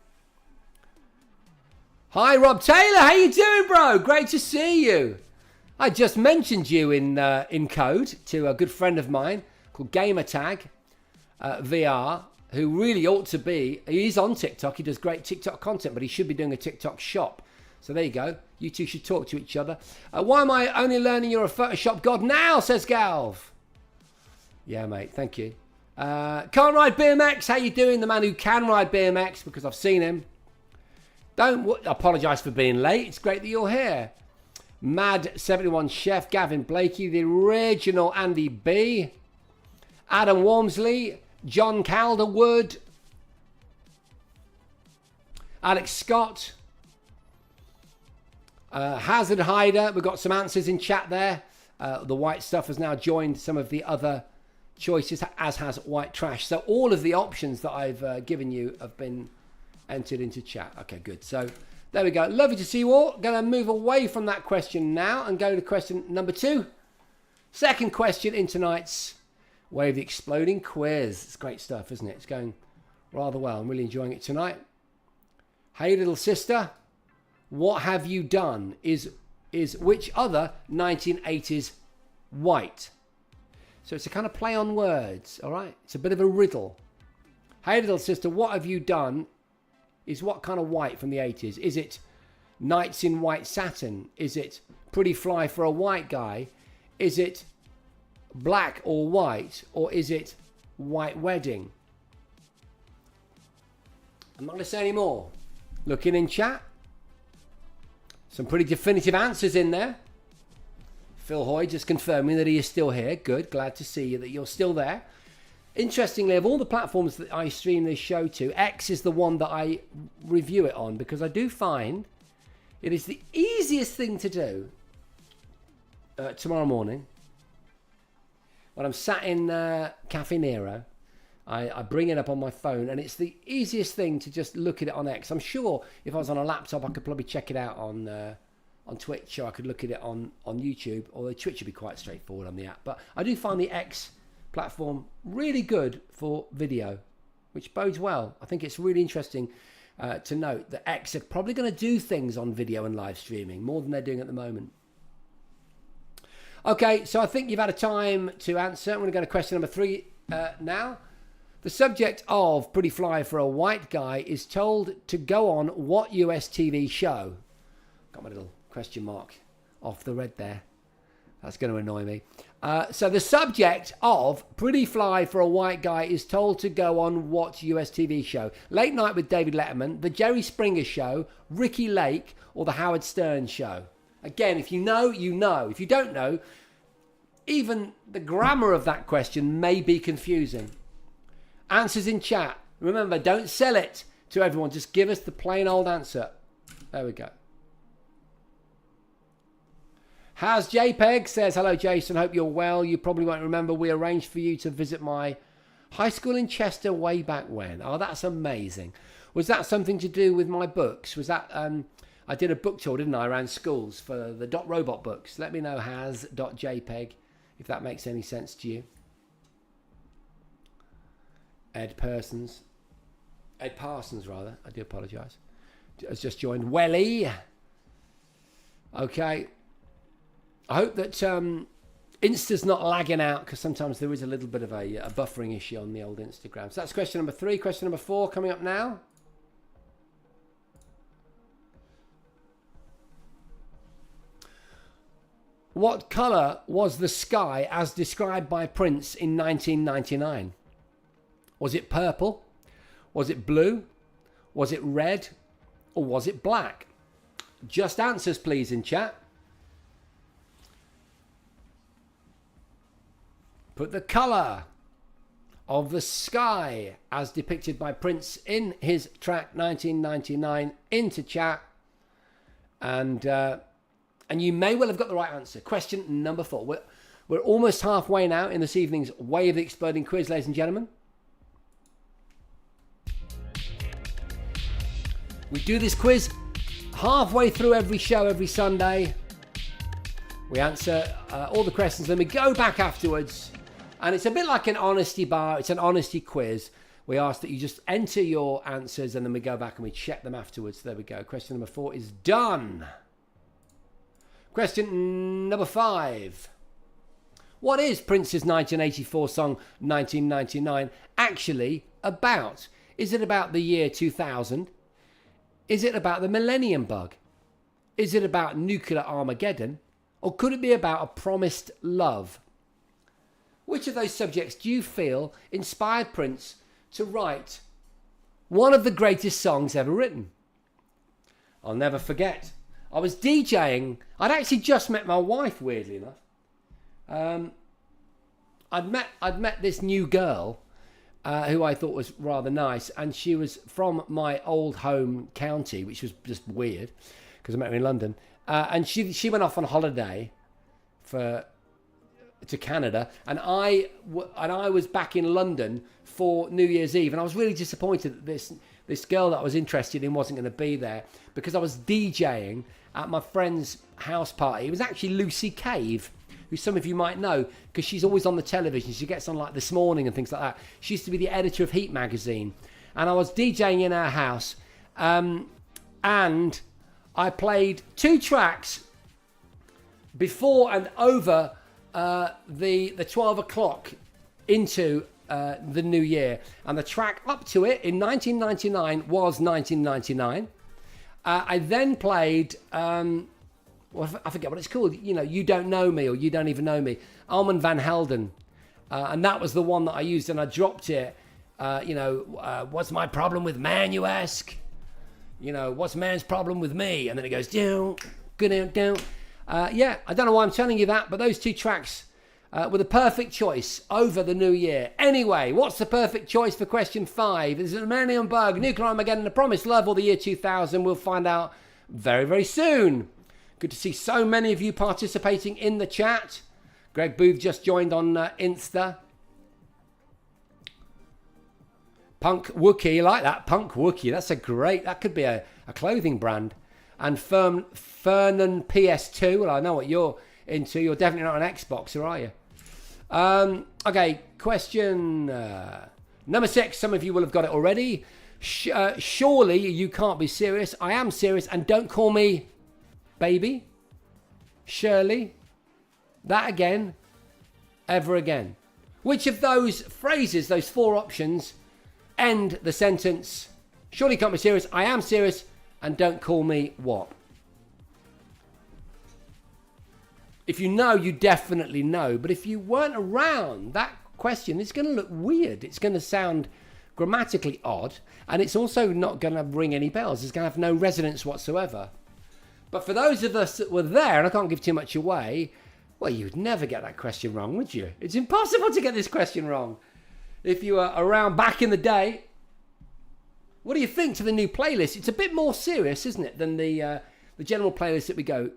Hi, Rob Taylor. How you doing, bro? Great to see you. I just mentioned you in code to a good friend of mine. called Gamertag VR, who really ought to be. He's on TikTok. He does great TikTok content, but he should be doing a TikTok shop. So there you go. You two should talk to each other. Why am I only learning you're a Photoshop god now, says Galv. Yeah, mate. Thank you. Can't ride BMX. How you doing? The man who can ride BMX, because I've seen him. Don't apologise for being late. It's great that you're here. Mad71 Chef, Gavin Blakey, the original Andy B, Adam Walmsley, John Calderwood, Alex Scott, Hazard Hider. We've got some answers in chat there. The white stuff has now joined some of the other choices, as has white trash. So all of the options that I've given you have been entered into chat. Okay, good. So there we go. Lovely to see you all. Going to move away from that question now and go to question number 2. Second question in tonight's Way of the Exploding quiz. It's great stuff, isn't it? It's going rather well. I'm really enjoying it tonight. Hey, little sister, what have you done? Is which other 1980s white? So it's a kind of play on words, all right? It's a bit of a riddle. Hey, little sister, what have you done? Is what kind of white from the 80s? Is it Nights in White Satin? Is it Pretty Fly for a White Guy? Is it Black or White? Or is it White Wedding? I'm not going to say any more. Looking in chat. Some pretty definitive answers in there. Phil Hoy just confirming that he is still here. Good. Glad to see you that you're still there. Interestingly, of all the platforms that I stream this show to, X is the one that I review it on, because I do find it is the easiest thing to do tomorrow morning when I'm sat in Cafe Nero. I bring it up on my phone, and it's the easiest thing to just look at it on X. I'm sure if I was on a laptop, I could probably check it out on Twitch, or I could look at it on YouTube, although Twitch would be quite straightforward on the app. But I do find the X platform really good for video, which bodes well. I think it's really interesting to note that X are probably going to do things on video and live streaming more than they're doing at the moment. Okay, so I think you've had a time to answer. I'm going to go to question number 3 now. The subject of Pretty Fly for a White Guy is told to go on what US TV show? Got my little question mark off the red there. That's going to annoy me. So the subject of Pretty Fly for a White Guy is told to go on what US TV show? Late Night with David Letterman, The Jerry Springer Show, Ricky Lake, or The Howard Stern Show? Again, if you know, you know. If you don't know, even the grammar of that question may be confusing. Answers in chat. Remember, don't sell it to everyone. Just give us the plain old answer. There we go. How's JPEG? Says, hello, Jason. Hope you're well. You probably won't remember we arranged for you to visit my high school in Chester way back when. Oh, that's amazing. Was that something to do with my books? Was that... I did a book tour, didn't I, around schools for the Dot Robot books. Let me know, has.jpeg, if that makes any sense to you. Ed Parsons, rather. I do apologise. Has just joined. Welly. Okay. I hope that Insta's not lagging out, because sometimes there is a little bit of a buffering issue on the old Instagram. So that's question number 3. Question number 4 coming up now. What colour was the sky as described by Prince in 1999? Was it purple? Was it blue? Was it red? Or was it black? Just answers, please, in chat. Put the colour of the sky as depicted by Prince in his track 1999 into chat. And you may well have got the right answer. Question number 4. We're almost halfway now in this evening's Way of the Exploding quiz, ladies and gentlemen. We do this quiz halfway through every show, every Sunday. We answer all the questions, then we go back afterwards. And it's a bit like an honesty bar. It's an honesty quiz. We ask that you just enter your answers, and then we go back and we check them afterwards. There we go. Question number 4 is done. Question number 5. What is Prince's 1984 song 1999 actually about? Is it about the year 2000? Is it about the millennium bug? Is it about nuclear Armageddon? Or could it be about a promised love? Which of those subjects do you feel inspired Prince to write one of the greatest songs ever written? I'll never forget. I was DJing. I'd actually just met my wife, weirdly enough. I'd met this new girl who I thought was rather nice, and she was from my old home county, which was just weird because I met her in London. And she went off on holiday to Canada, and I was back in London for New Year's Eve, and I was really disappointed that this girl that I was interested in wasn't going to be there, because I was DJing at my friend's house party. It was actually Lucy Cave, who some of you might know because she's always on the television. She gets on like This Morning and things like that. She used to be the editor of Heat magazine, and I was DJing in her house, and I played 2 tracks before and over the 12 o'clock into the new year, and the track up to it in 1999 was 1999. I then played well, I forget what it's called, You Don't Know Me, or You Don't Even Know Me, Armand Van Helden, and that was the one that I used, and I dropped it. What's my problem with man, you ask? What's man's problem with me? And then it goes down, down. Yeah, I don't know why I'm telling you that, but those 2 tracks were the perfect choice over the new year. Anyway, what's the perfect choice for question 5? Is it the Millennium Bug, Nuclear Armageddon, The Promised Love, or the year 2000? We'll find out very, very soon. Good to see so many of you participating in the chat. Greg Booth just joined on Insta. Punk Wookie, I like that. Punk Wookie, that could be a clothing brand. And Fernan PS2, well, I know what you're into. You're definitely not an Xboxer, are you? Okay, question number 6. Some of you will have got it already. Surely you can't be serious. I am serious, and don't call me baby. Shirley. That again. Ever again. Which of those phrases, those 4 options, end the sentence, surely you can't be serious, I am serious, and don't call me what? If you know, you definitely know. But if you weren't around, that question is going to look weird. It's going to sound grammatically odd. And it's also not going to ring any bells. It's going to have no resonance whatsoever. But for those of us that were there, and I can't give too much away, well, you'd never get that question wrong, would you? It's impossible to get this question wrong. If you were around back in the day. What do you think to the new playlist? It's a bit more serious, isn't it, than the general playlist that we go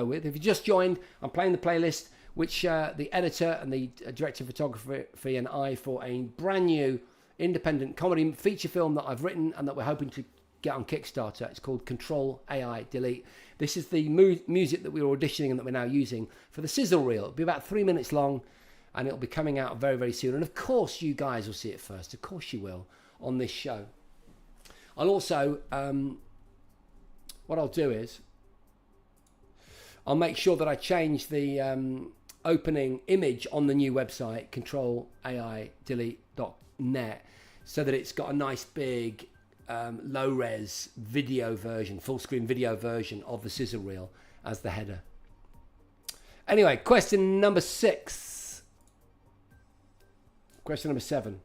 with. If you just joined, I'm playing the playlist, which the editor and the director of photography and I, for a brand new independent comedy feature film that I've written and that we're hoping to get on Kickstarter. It's called Control AI Delete. This is the music that we were auditioning and that we're now using for the sizzle reel. It'll be about 3 minutes long, and it'll be coming out very, very soon. And of course, you guys will see it first. Of course you will, on this show. I'll also, what I'll do is, I'll make sure that I change the opening image on the new website, controlaidelete.net, so that it's got a nice big low-res video version, full-screen video version of the sizzle reel as the header. Anyway, question number 6. Question number 7.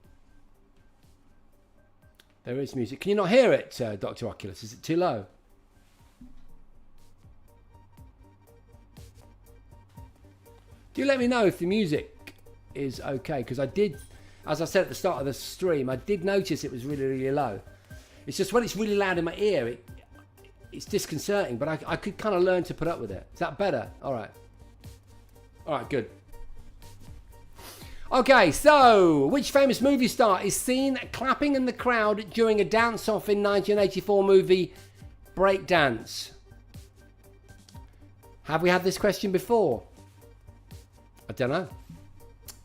There is music. Can you not hear it, Dr. Oculus? Is it too low? Do let me know if the music is okay, because I did, as I said at the start of the stream, I did notice it was really, really low. It's just when it's really loud in my ear, it's disconcerting, but I could kind of learn to put up with it. Is that better? All right. All right, good. Okay, so which famous movie star is seen clapping in the crowd during a dance-off in 1984 movie Breakdance? Have we had this question before? I don't know.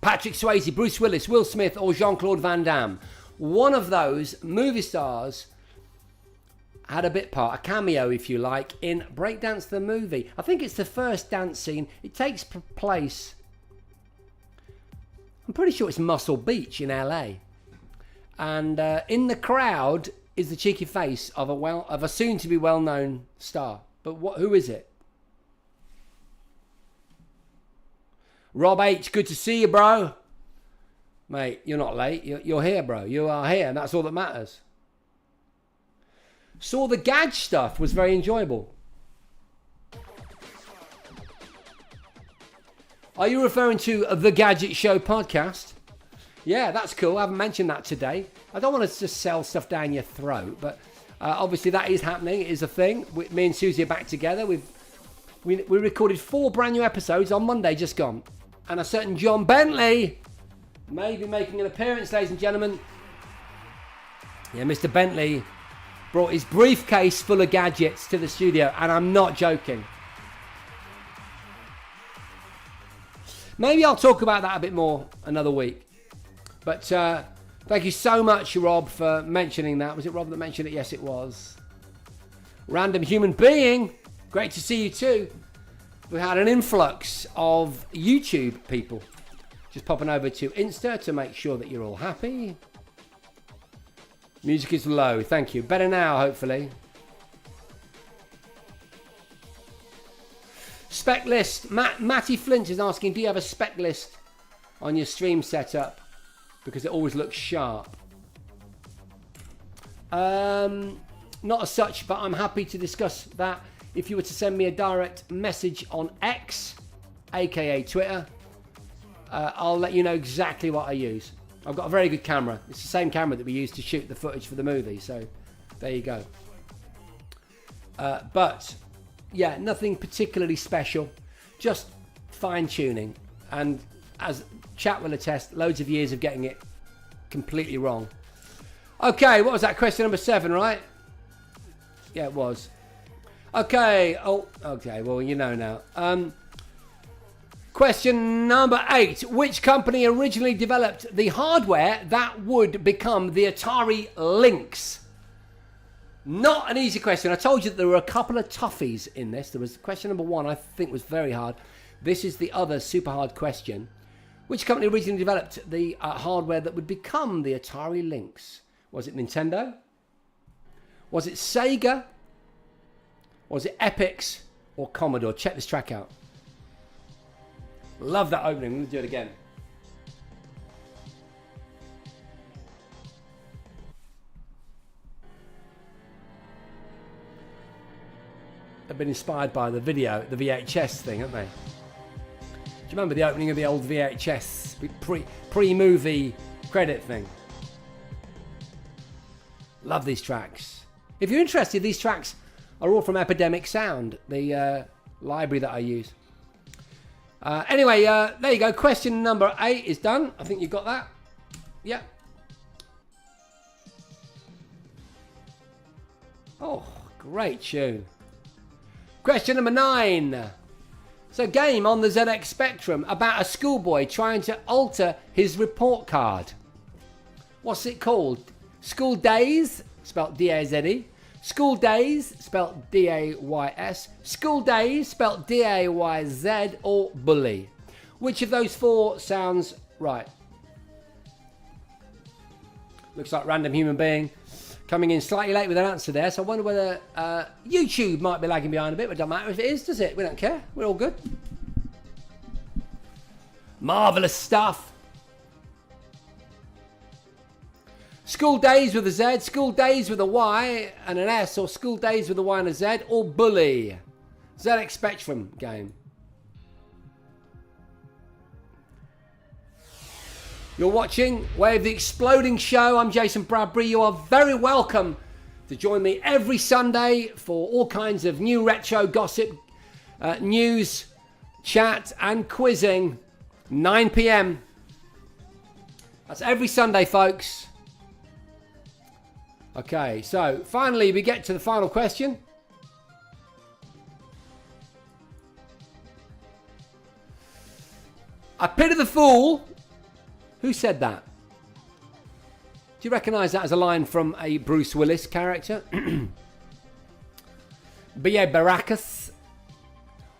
Patrick Swayze, Bruce Willis, Will Smith, or Jean-Claude Van Damme? One of those movie stars had a bit part, a cameo if you like, in Breakdance the movie. I think it's the first dance scene. It takes place I'm pretty sure it's Muscle Beach in LA. And in the crowd is the cheeky face of a soon-to-be well-known star. But who is it? Rob H, good to see you, bro. Mate, you're not late. You're here, bro. You are here, and that's all that matters. Saw the Gadge stuff. Was very enjoyable. Are you referring to the Gadget Show podcast? Yeah, that's cool. I haven't mentioned that today. I don't want to just sell stuff down your throat, but obviously that is happening. It is a thing. Me and Susie are back together. We recorded 4 brand new episodes on Monday, just gone. And a certain John Bentley may be making an appearance, ladies and gentlemen. Yeah, Mr. Bentley brought his briefcase full of gadgets to the studio, and I'm not joking. Maybe I'll talk about that a bit more another week. But thank you so much, Rob, for mentioning that. Was it Rob that mentioned it? Yes, it was. Random Human Being. Great to see you too. We had an influx of YouTube people just popping over to Insta to make sure that you're all happy. Music is low. Thank you. Better now, hopefully. Spec list. Matty Flint is asking, do you have a spec list on your stream setup? Because it always looks sharp. Not as such, but I'm happy to discuss that. If you were to send me a direct message on X, aka Twitter, I'll let you know exactly what I use. I've got a very good camera. It's the same camera that we used to shoot the footage for the movie, so there you go. But yeah, nothing particularly special, just fine-tuning. And as chat will attest, loads of years of getting it completely wrong. Okay, what was that? Question number 7, right? Yeah, it was. Okay. Oh, okay. Well, you know now. Question number 8. Which company originally developed the hardware that would become the Atari Lynx? Not an easy question. I told you that there were a couple of toughies in this. There was question number 1, I think, was very hard. This is the other super hard question. Which company originally developed the hardware that would become the Atari Lynx? Was it Nintendo? Was it Sega? Was it Epix or Commodore? Check this track out. Love that opening. I'm going to do it again. They've been inspired by the video, the VHS thing, haven't they? Do you remember the opening of the old VHS pre-movie credit thing? Love these tracks. If you're interested, these tracks are all from Epidemic Sound, the library that I use. Anyway, there you go. Question number 8 is done. I think you've got that. Yeah. Oh, great tune. Question number 9. It's a game on the ZX Spectrum about a schoolboy trying to alter his report card. What's it called? School Days, spelled D-A-Z-E. School Days, spelled D-A-Y-S. School Days, spelled D-A-Y-Z, or Bully. Which of those 4 sounds right? Looks like Random Human Being coming in slightly late with an answer there, so I wonder whether YouTube might be lagging behind a bit, but it doesn't matter if it is, does it? We don't care. We're all good. Marvellous stuff. School Days with a Z, School Days with a Y and an S, or School Days with a Y and a Z, or Bully. ZX Spectrum game. You're watching Wave the Exploding Show. I'm Jason Bradbury. You are very welcome to join me every Sunday for all kinds of new retro gossip, news, chat and quizzing. 9 p.m. That's every Sunday, folks. Okay, so finally we get to the final question. I pity the fool. Who said that? Do you recognise that as a line from a Bruce Willis character? B.A. Baracus,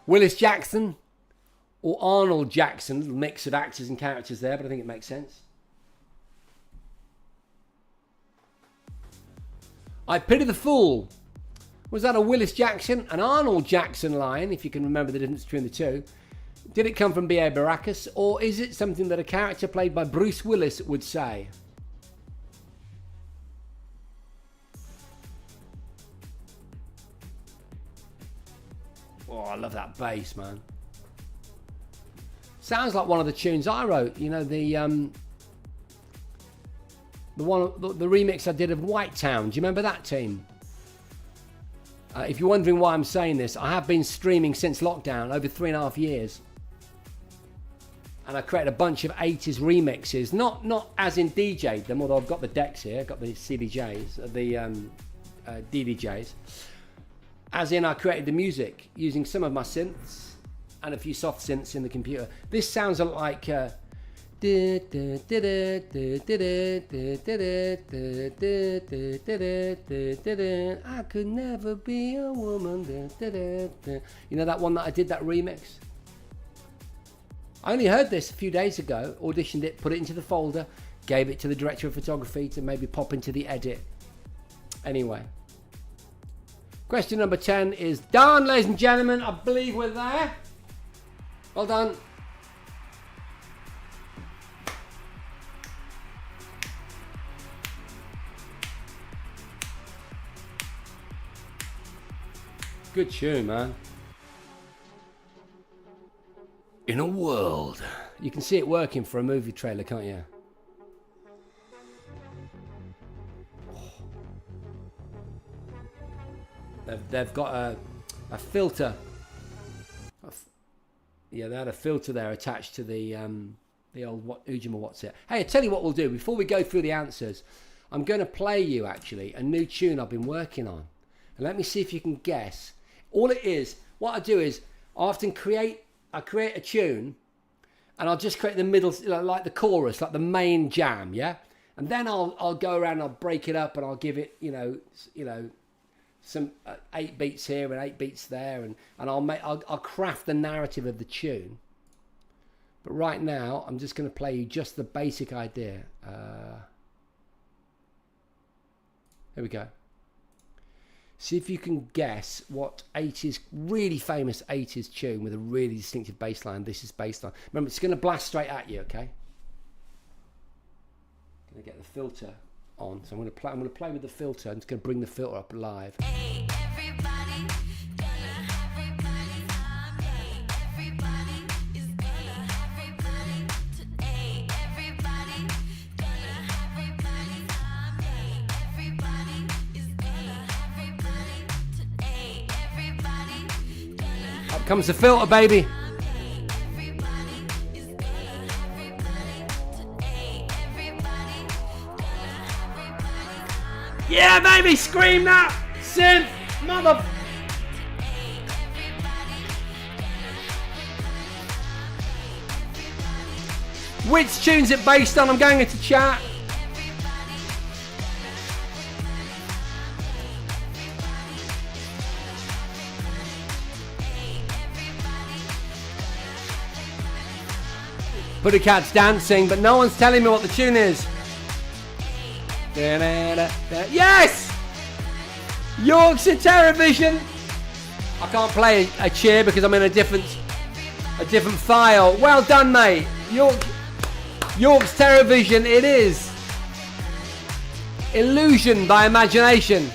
Willis Jackson, Or Arnold Jackson, little mix of actors and characters there, but I think it makes sense. I Pity the Fool. Was that a Willis Jackson, an Arnold Jackson line, if you can remember the difference between the two? Did it come from B.A. Baracus, or is it something that a character played by Bruce Willis would say? Oh, I love that bass, man. Sounds like one of the tunes I wrote. You know, the remix I did of White Town. Do you remember that, team? If you're wondering why I'm saying this, I have been streaming since lockdown, over 3.5 years. And I created a bunch of 80s remixes, not as in DJ'd them, although I've got the decks here, I've got the CDJs, the DDJs. As in, I created the music using some of my synths and a few soft synths in the computer. This sounds like I could never be a woman. You know that one that I did, that remix? I only heard this a few days ago, auditioned it, put it into the folder, gave it to the director of photography to maybe pop into the edit. Anyway. Question number 10 is done, ladies and gentlemen. I believe we're there. Well done. Good tune, man. In a world. You can see it working for a movie trailer, can't you? They've got a filter. Yeah, they had a filter there attached to the old Ujima What's It. Hey, I tell you what we'll do. Before we go through the answers, I'm going to play you, actually, a new tune I've been working on. And let me see if you can guess. All it is, what I do is, I often create a tune, and I'll just create the middle, like the chorus, like the main jam, yeah? And then I'll go around and I'll break it up and I'll give it, you know, some 8 beats here and 8 beats there, and I'll craft the narrative of the tune. But right now, I'm just going to play you just the basic idea. Here we go. See if you can guess what 80s, really famous 80s tune with a really distinctive bass line this is based on. Remember, it's going to blast straight at you, okay? Going to get the filter on, so I'm going to play with the filter. I'm just going to bring the filter up live. Hey, everybody, Up comes the filter, baby. Yeah, baby, scream that! Synth, mother... Which tune's it based on? I'm going into chat. Pussycat's dancing, but no one's telling me what the tune is. Yes! Yorkshire Terrorvision. I can't play a cheer because I'm in a different file. Well done, mate. York's Terrorvision it is. Illusion by Imagination.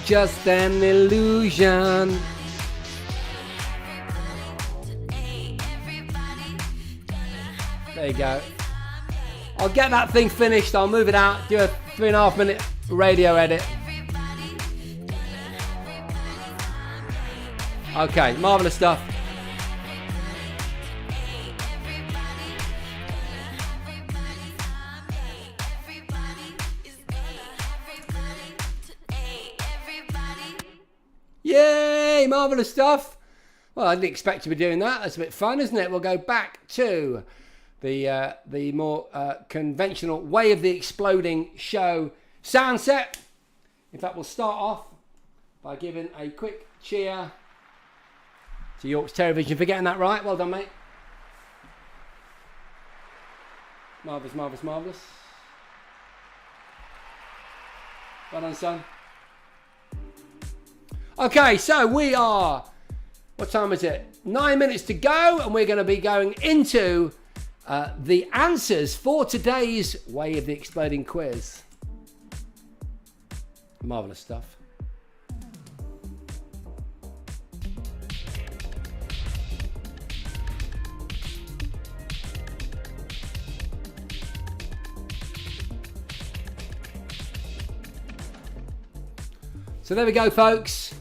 Just an illusion. There you go. I'll get that thing finished. I'll move it out. Do a 3.5 minute radio edit. Okay, marvellous stuff. Yay, marvellous stuff. Well, I didn't expect to be doing that. That's a bit fun, isn't it? We'll go back to the more conventional way of the exploding show sound set. In fact, we'll start off by giving a quick cheer to York's Terrorvision for getting that right. Well done, mate. Marvellous, marvellous, marvellous. Well done, son. Okay, so we are... What time is it? 9 minutes to go, and we're going to be going into the answers for today's Way of the Exploding quiz. Marvellous stuff. So there we go, folks.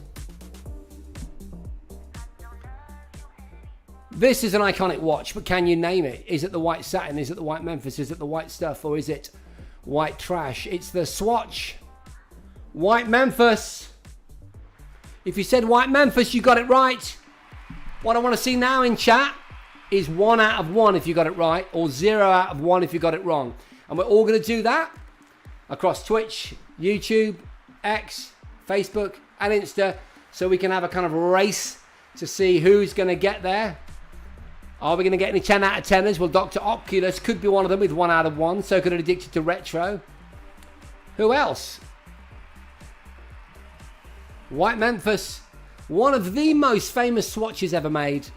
This is an iconic watch, but can you name it? Is it the White Satin? Is it the White Memphis? Is it the White Stuff? Or is it White Trash? It's the Swatch White Memphis. If you said White Memphis, you got it right. What I want to see now in chat is 1 out of 1 if you got it right, or 0 out of 1 if you got it wrong. And we're all going to do that across Twitch, YouTube, X, Facebook and Insta, so we can have a kind of race to see who's going to get there. Are we going to get any 10 out of 10ers? Well, Dr. Oculus could be one of them with 1 out of 1. So could Addicted to Retro. Who else? White Memphis, one of the most famous swatches ever made.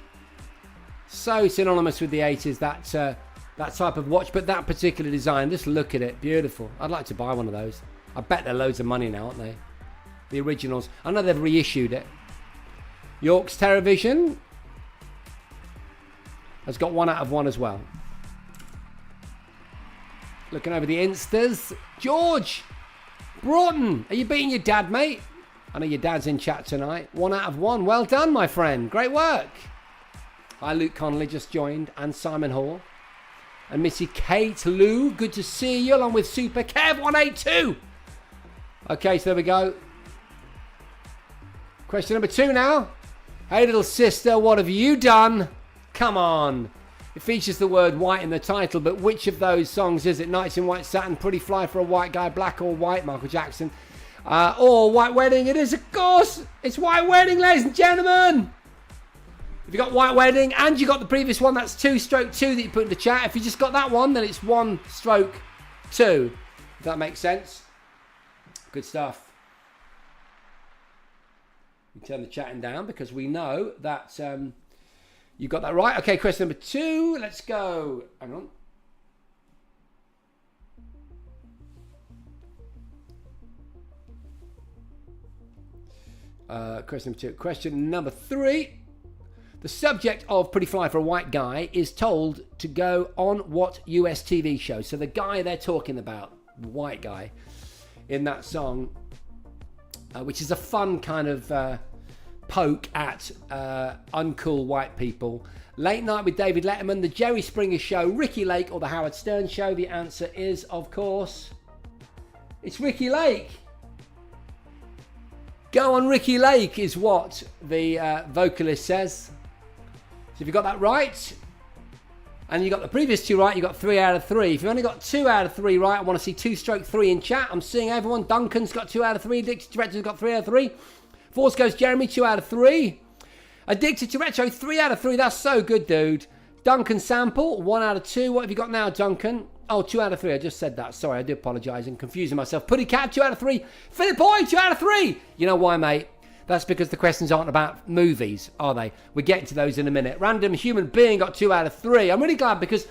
So synonymous with the 80s, that type of watch, but that particular design. Just look at it, beautiful. I'd like to buy one of those. I bet they're loads of money now, aren't they? The originals. I know they've reissued it. York's Terravision has got 1 out of 1 as well. Looking over the Instas. George Broughton, are you beating your dad, mate? I know your dad's in chat tonight. 1 out of 1. Well done, my friend. Great work. Hi, Luke Connolly just joined, and Simon Hall. And Missy Kate Lou, good to see you, along with Super Kev 182. Okay, so there we go. Question number 2 now. Hey, little sister, what have you done? Come on. It features the word white in the title, but which of those songs is it? Nights in White Satin, Pretty Fly for a White Guy, Black or White, Michael Jackson, or White Wedding? It is, of course. It's White Wedding, ladies and gentlemen. If you got White Wedding and you got the previous one, that's 2/2 that you put in the chat. If you just got that one, then it's 1/2. If that makes sense. Good stuff. We turn the chatting down because we know that you got that right. Okay, question number 2. Let's go. Hang on. Question number 2. Question number 3. The subject of Pretty Fly for a White Guy is told to go on what US TV show? So the guy they're talking about, the white guy, in that song, which is a fun kind of poke at uncool white people. Late Night with David Letterman, The Jerry Springer Show, Ricky Lake, or The Howard Stern Show? The answer is, of course, it's Ricky Lake. Go on Ricky Lake is what the vocalist says. So if you got that right, and you got the previous 2 right, you got 3 out of 3. If you've only got 2 out of 3 right, I want to see 2/3 in chat. I'm seeing everyone. Duncan's got 2 out of 3. Addicted to Retro's got 3 out of 3. Force Goes Jeremy, 2 out of 3. Addicted to Retro, 3 out of 3. That's so good, dude. Duncan Sample, 1 out of 2. What have you got now, Duncan? Oh, 2 out of 3. I just said that. Sorry, I do apologise. I'm confusing myself. Putty Cat, 2 out of 3. Philip Boy, 2 out of 3. You know why, mate? That's because the questions aren't about movies, are they? We're getting to those in a minute. Random Human Being got 2 out of 3. I'm really glad, because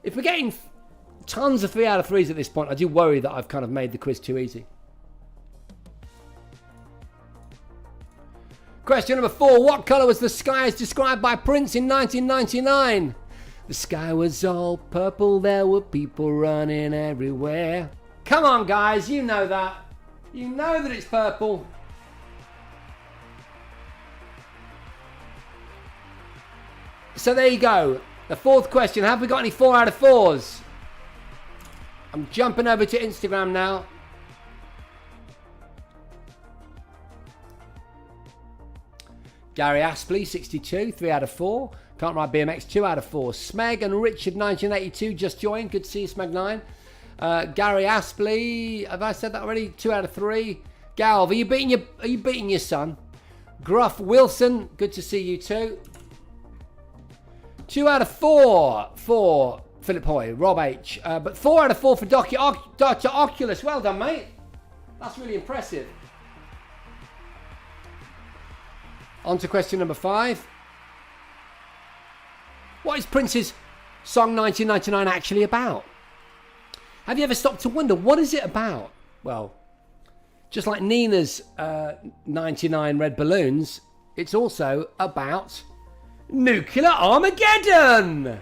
if we're getting tons of 3 out of 3s at this point, I do worry that I've kind of made the quiz too easy. Question number 4. What colour was the sky as described by Prince in 1999? The sky was all purple. There were people running everywhere. Come on, guys. You know that. You know that it's purple. So there you go. The 4th question. Have we got any 4 out of 4s? I'm jumping over to Instagram now. Gary Aspley, 62, 3 out of 4. Can't Ride BMX, 2 out of 4. Smeg and Richard, 1982, just joined. Good to see you, Smeg 9. Gary Aspley, have I said that already? 2 out of 3. Galv, are you beating your son? Gruff Wilson, good to see you too. 2 out of 4 for Philip Hoy, Rob H. But 4 out of 4 for Dr. Oculus. Well done, mate. That's really impressive. On to question number 5. What is Prince's song 1999 actually about? Have you ever stopped to wonder, what is it about? Well, just like Nina's 99 Red Balloons, it's also about nuclear Armageddon.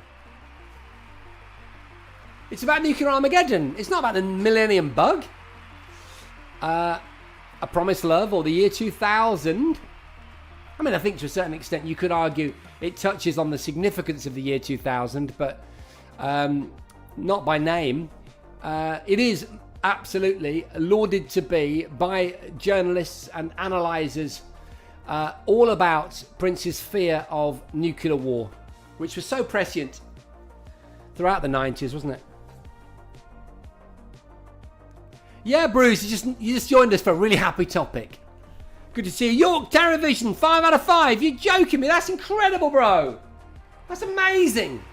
It's about nuclear Armageddon. It's not about the Millennium Bug, A Promised Love, or the year 2000. I mean, I think to a certain extent you could argue it touches on the significance of the year 2000, but not by name. It is absolutely lauded to be by journalists and analysers all about Prince's fear of nuclear war, which was so prescient throughout the 90s, wasn't it? Yeah, Bruce, you just joined us for a really happy topic. Good to see you. York TerraVision, 5 out of 5. You're joking me. That's incredible, bro. That's amazing.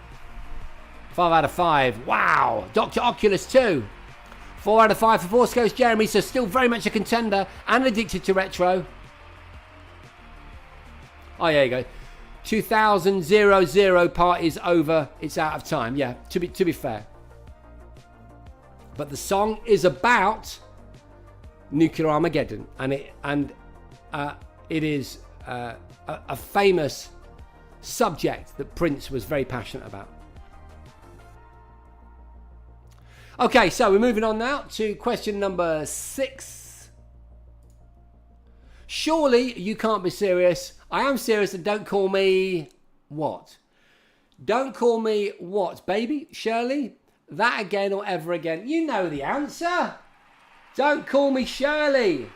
5 out of 5. Wow. Dr. Oculus 2. 4 out of 5 for Force Ghost Jeremy, so still very much a contender and addicted to retro. Oh, there you go. 2000 part is over. It's out of time. Yeah, to be fair. But the song is about nuclear Armageddon, and it is a famous subject that Prince was very passionate about. Okay, so we're moving on now to question number 6. Surely you can't be serious. I am serious, and don't call me what? Don't call me what, baby? Shirley? That again or ever again? You know the answer. Don't call me Shirley.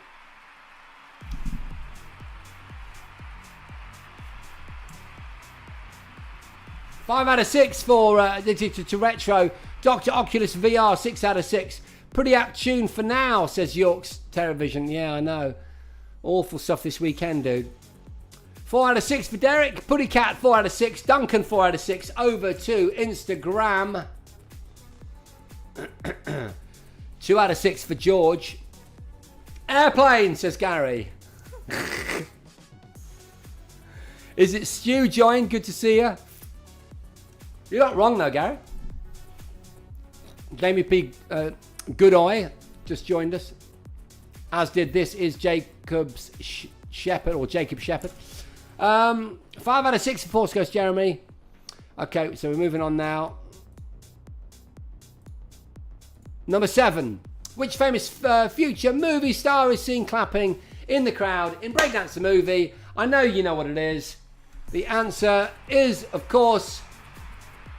Five out of 6 for addicted to retro. Dr. Oculus VR, 6 out of 6. Pretty apt tune for now, says York's TerraVision. Yeah, I know. Awful stuff this weekend, dude. 4 out of 6 for Derek. Putty Cat, 4 out of 6. Duncan, 4 out of 6. Over to Instagram. 2 out of 6 for George. Airplane, says Gary. Is it Stu joined? Good to see you. You're not wrong though, Gary. Jamie P. Goodeye just joined us. As did This Is Jacob's Shepherd, or Jacob Shepherd. 5 out of 6 for Force Ghost Jeremy. Okay, so we're moving on now. Number 7. Which famous future movie star is seen clapping in the crowd in Breakdance the Movie? I know you know what it is. The answer is, of course,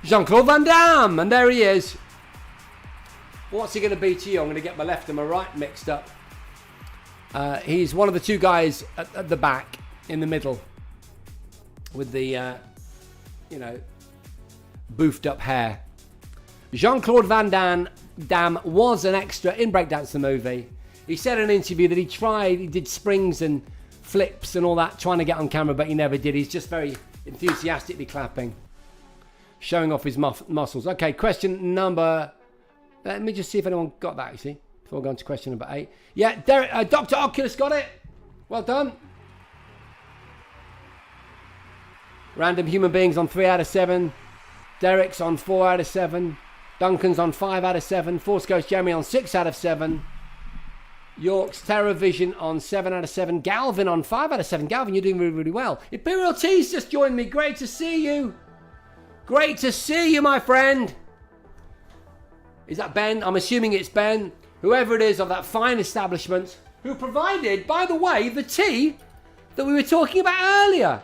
Jean-Claude Van Damme. And there he is. What's he going to be to you? I'm going to get my left and my right mixed up. He's one of the two guys at the back, in the middle, with the, boofed up hair. Jean-Claude Van Damme was an extra in Breakdance the Movie. He said in an interview that he did springs and flips and all that, trying to get on camera, but he never did. He's just very enthusiastically clapping, showing off his muscles. Okay, question number... Let me just see if anyone got that, you see, before we go on to question number 8. Yeah, Dr. Oculus got it. Well done. Random Human Beings on 3 out of 7. Derek's on 4 out of 7. Duncan's on 5 out of 7. Force Ghost Jeremy on 6 out of 7. York's TerraVision on 7 out of 7. Galvin on 5 out of 7. Galvin, you're doing really, really well. Imperial T's just joined me. Great to see you. Great to see you, my friend. Is that Ben? I'm assuming it's Ben. Whoever it is of that fine establishment who provided, by the way, the tea that we were talking about earlier.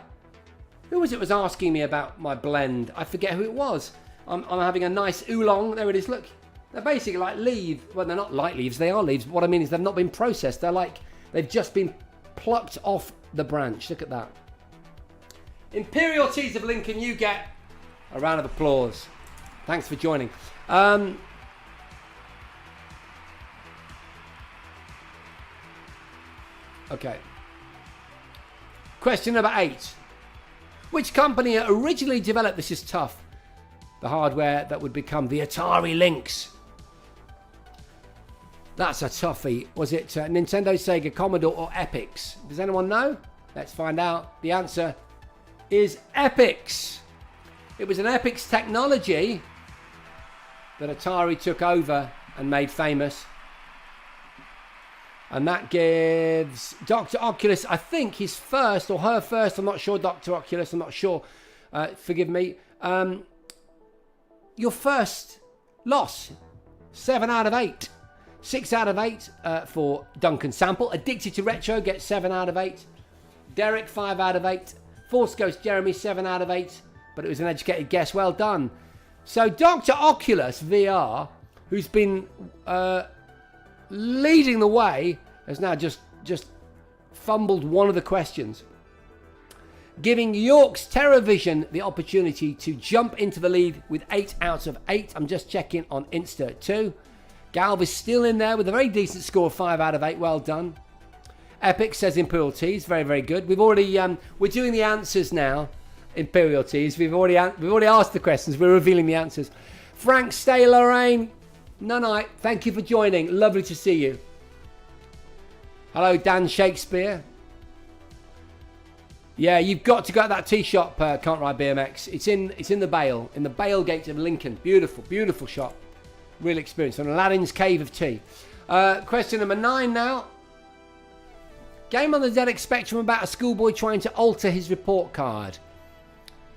Who was it was asking me about my blend? I forget who it was. I'm having a nice oolong. There it is. Look, they're basically like leaves. Well, they're not like leaves. They are leaves. But what I mean is they've not been processed. They've just been plucked off the branch. Look at that. Imperial Teas of Lincoln, you get a round of applause. Thanks for joining. Okay. Question number 8. Which company originally developed, this is tough, the hardware that would become the Atari Lynx. That's a toughie. Was it Nintendo, Sega, Commodore, or Epix? Does anyone know? Let's find out. The answer is Epix. It was an Epix technology that Atari took over and made famous. And that gives Dr. Oculus, I think, his first or her first. I'm not sure, Dr. Oculus. I'm not sure. Forgive me. Your first loss. 7 out of 8. 6 out of 8 for Duncan Sample. Addicted to Retro gets 7 out of 8. Derek, 5 out of 8. Force Ghost Jeremy, 7 out of 8. But it was an educated guess. Well done. So Dr. Oculus VR, who's been leading the way, has now just fumbled one of the questions, giving York's TerraVision the opportunity to jump into the lead with 8 out of 8. I'm just checking on Insta too. Galv is still in there with a very decent score of 5 out of 8. Well done. Epic says Imperial Teas. Very, very good. We've already we're doing the answers now. Imperial Teas. We've already asked the questions. We're revealing the answers. Frank, Stay, Lorraine, Nunite, thank you for joining. Lovely to see you. Hello, Dan Shakespeare. Yeah, you've got to go to that tea shop, Can't Ride BMX. It's in the Bale, in the Bale Gate of Lincoln. Beautiful, beautiful shop. Real experience. On Aladdin's Cave of Tea. Question number 9 now. Game on the ZX Spectrum about a schoolboy trying to alter his report card.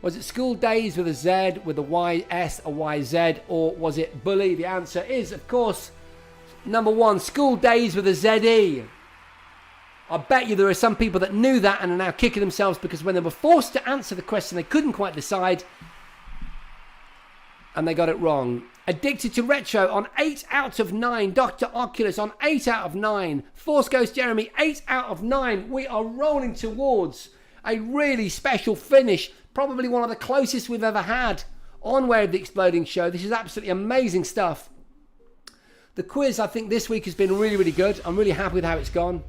Was it School Days with a Z, with a YS, a YZ, or was it Bully? The answer is, of course, number 1, School Days with a ZE. I bet you there are some people that knew that and are now kicking themselves because when they were forced to answer the question, they couldn't quite decide and they got it wrong. Addicted to Retro on 8 out of 9. Dr. Oculus on 8 out of 9. Force Ghost Jeremy, 8 out of 9. We are rolling towards a really special finish. Probably one of the closest we've ever had on Way of the Exploding Show. This is absolutely amazing stuff. The quiz, I think, this week has been really, really good. I'm really happy with how it's gone.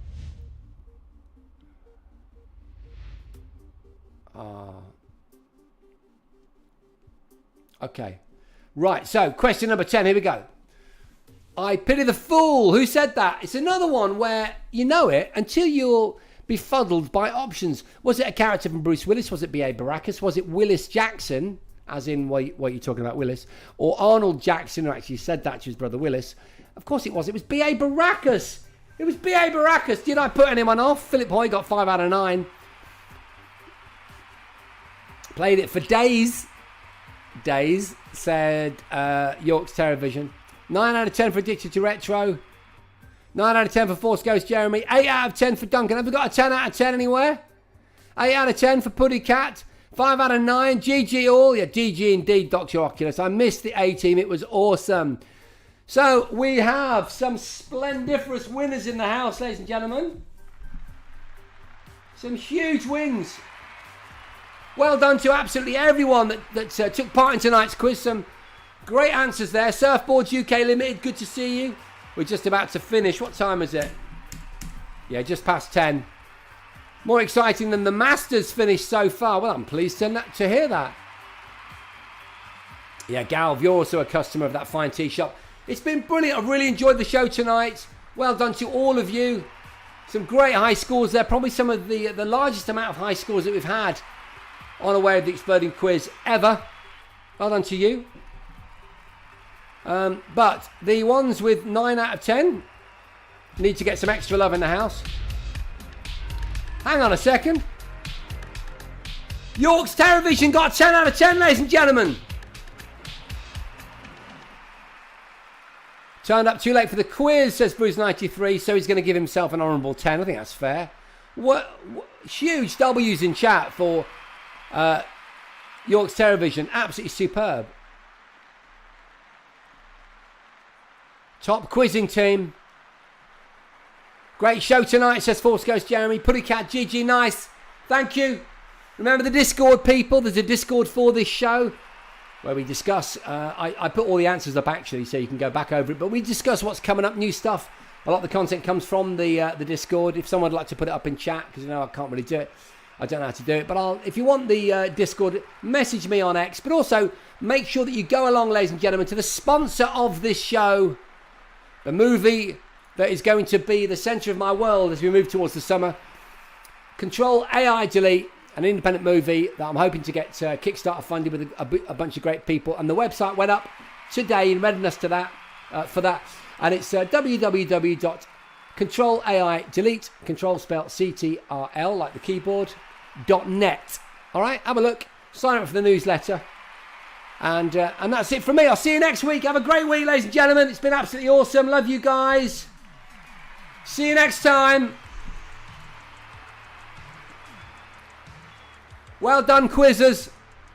Okay. Right, so question number 10. Here we go. I pity the fool. Who said that? It's another one where you know it until you're befuddled by options. Was it a character from Bruce Willis? Was it B.A. Baracus? Was it Willis Jackson? As in, what you're talking about, Willis? Or Arnold Jackson, who actually said that to his brother Willis? Of course it was. It was B.A. Baracus. It was B.A. Baracus. Did I put anyone off? Philip Hoy got 5 out of 9. Played it for days. Days, said York's TerraVision. 9 out of 10 for Addicted to Retro. 9 out of 10 for Force Ghost Jeremy. 8 out of 10 for Duncan. Have we got a 10 out of 10 anywhere? 8 out of 10 for Puddy Cat. 5 out of 9. GG all. Yeah, GG indeed, Dr. Oculus. I missed the A team. It was awesome. So we have some splendiferous winners in the house, ladies and gentlemen. Some huge wins. Well done to absolutely everyone that took part in tonight's quiz. Some great answers there. Surfboards UK Limited, good to see you. We're just about to finish. What time is it? Yeah, just past 10. More exciting than the Masters finish so far. Well, I'm pleased to hear that. Yeah, Galv, you're also a customer of that fine tea shop. It's been brilliant. I've really enjoyed the show tonight. Well done to all of you. Some great high scores there. Probably some of the largest amount of high scores that we've had on a Way of the Exploding quiz ever. Well done to you. But the ones with 9 out of 10 need to get some extra love in the house. Hang on a second. York's TerraVision got 10 out of 10, ladies and gentlemen. Turned up too late for the quiz, says Bruce93, so he's going to give himself an honourable 10. I think that's fair. What huge W's in chat for York's TerraVision. Absolutely superb. Top quizzing team. Great show tonight, says Force Ghost Jeremy. Putty Cat, GG, nice. Thank you. Remember the Discord, people. There's a Discord for this show where we discuss. I put all the answers up actually, so you can go back over it. But we discuss what's coming up, new stuff. A lot of the content comes from the Discord. If someone would like to put it up in chat, because you know I can't really do it. I don't know how to do it, but if you want the Discord, message me on X. But also, make sure that you go along, ladies and gentlemen, to the sponsor of this show, the movie that is going to be the centre of my world as we move towards the summer. Control AI Delete, an independent movie that I'm hoping to get Kickstarter funded with a bunch of great people. And the website went up today in readiness to that, for that. And it's www.controlaidelete, control spelled CTRL, like the keyboard, .net. All right, have a look. Sign up for the newsletter. And that's it from me. I'll see you next week. Have a great week, ladies and gentlemen. It's been absolutely awesome. Love you guys. See you next time. Well done, quizzers.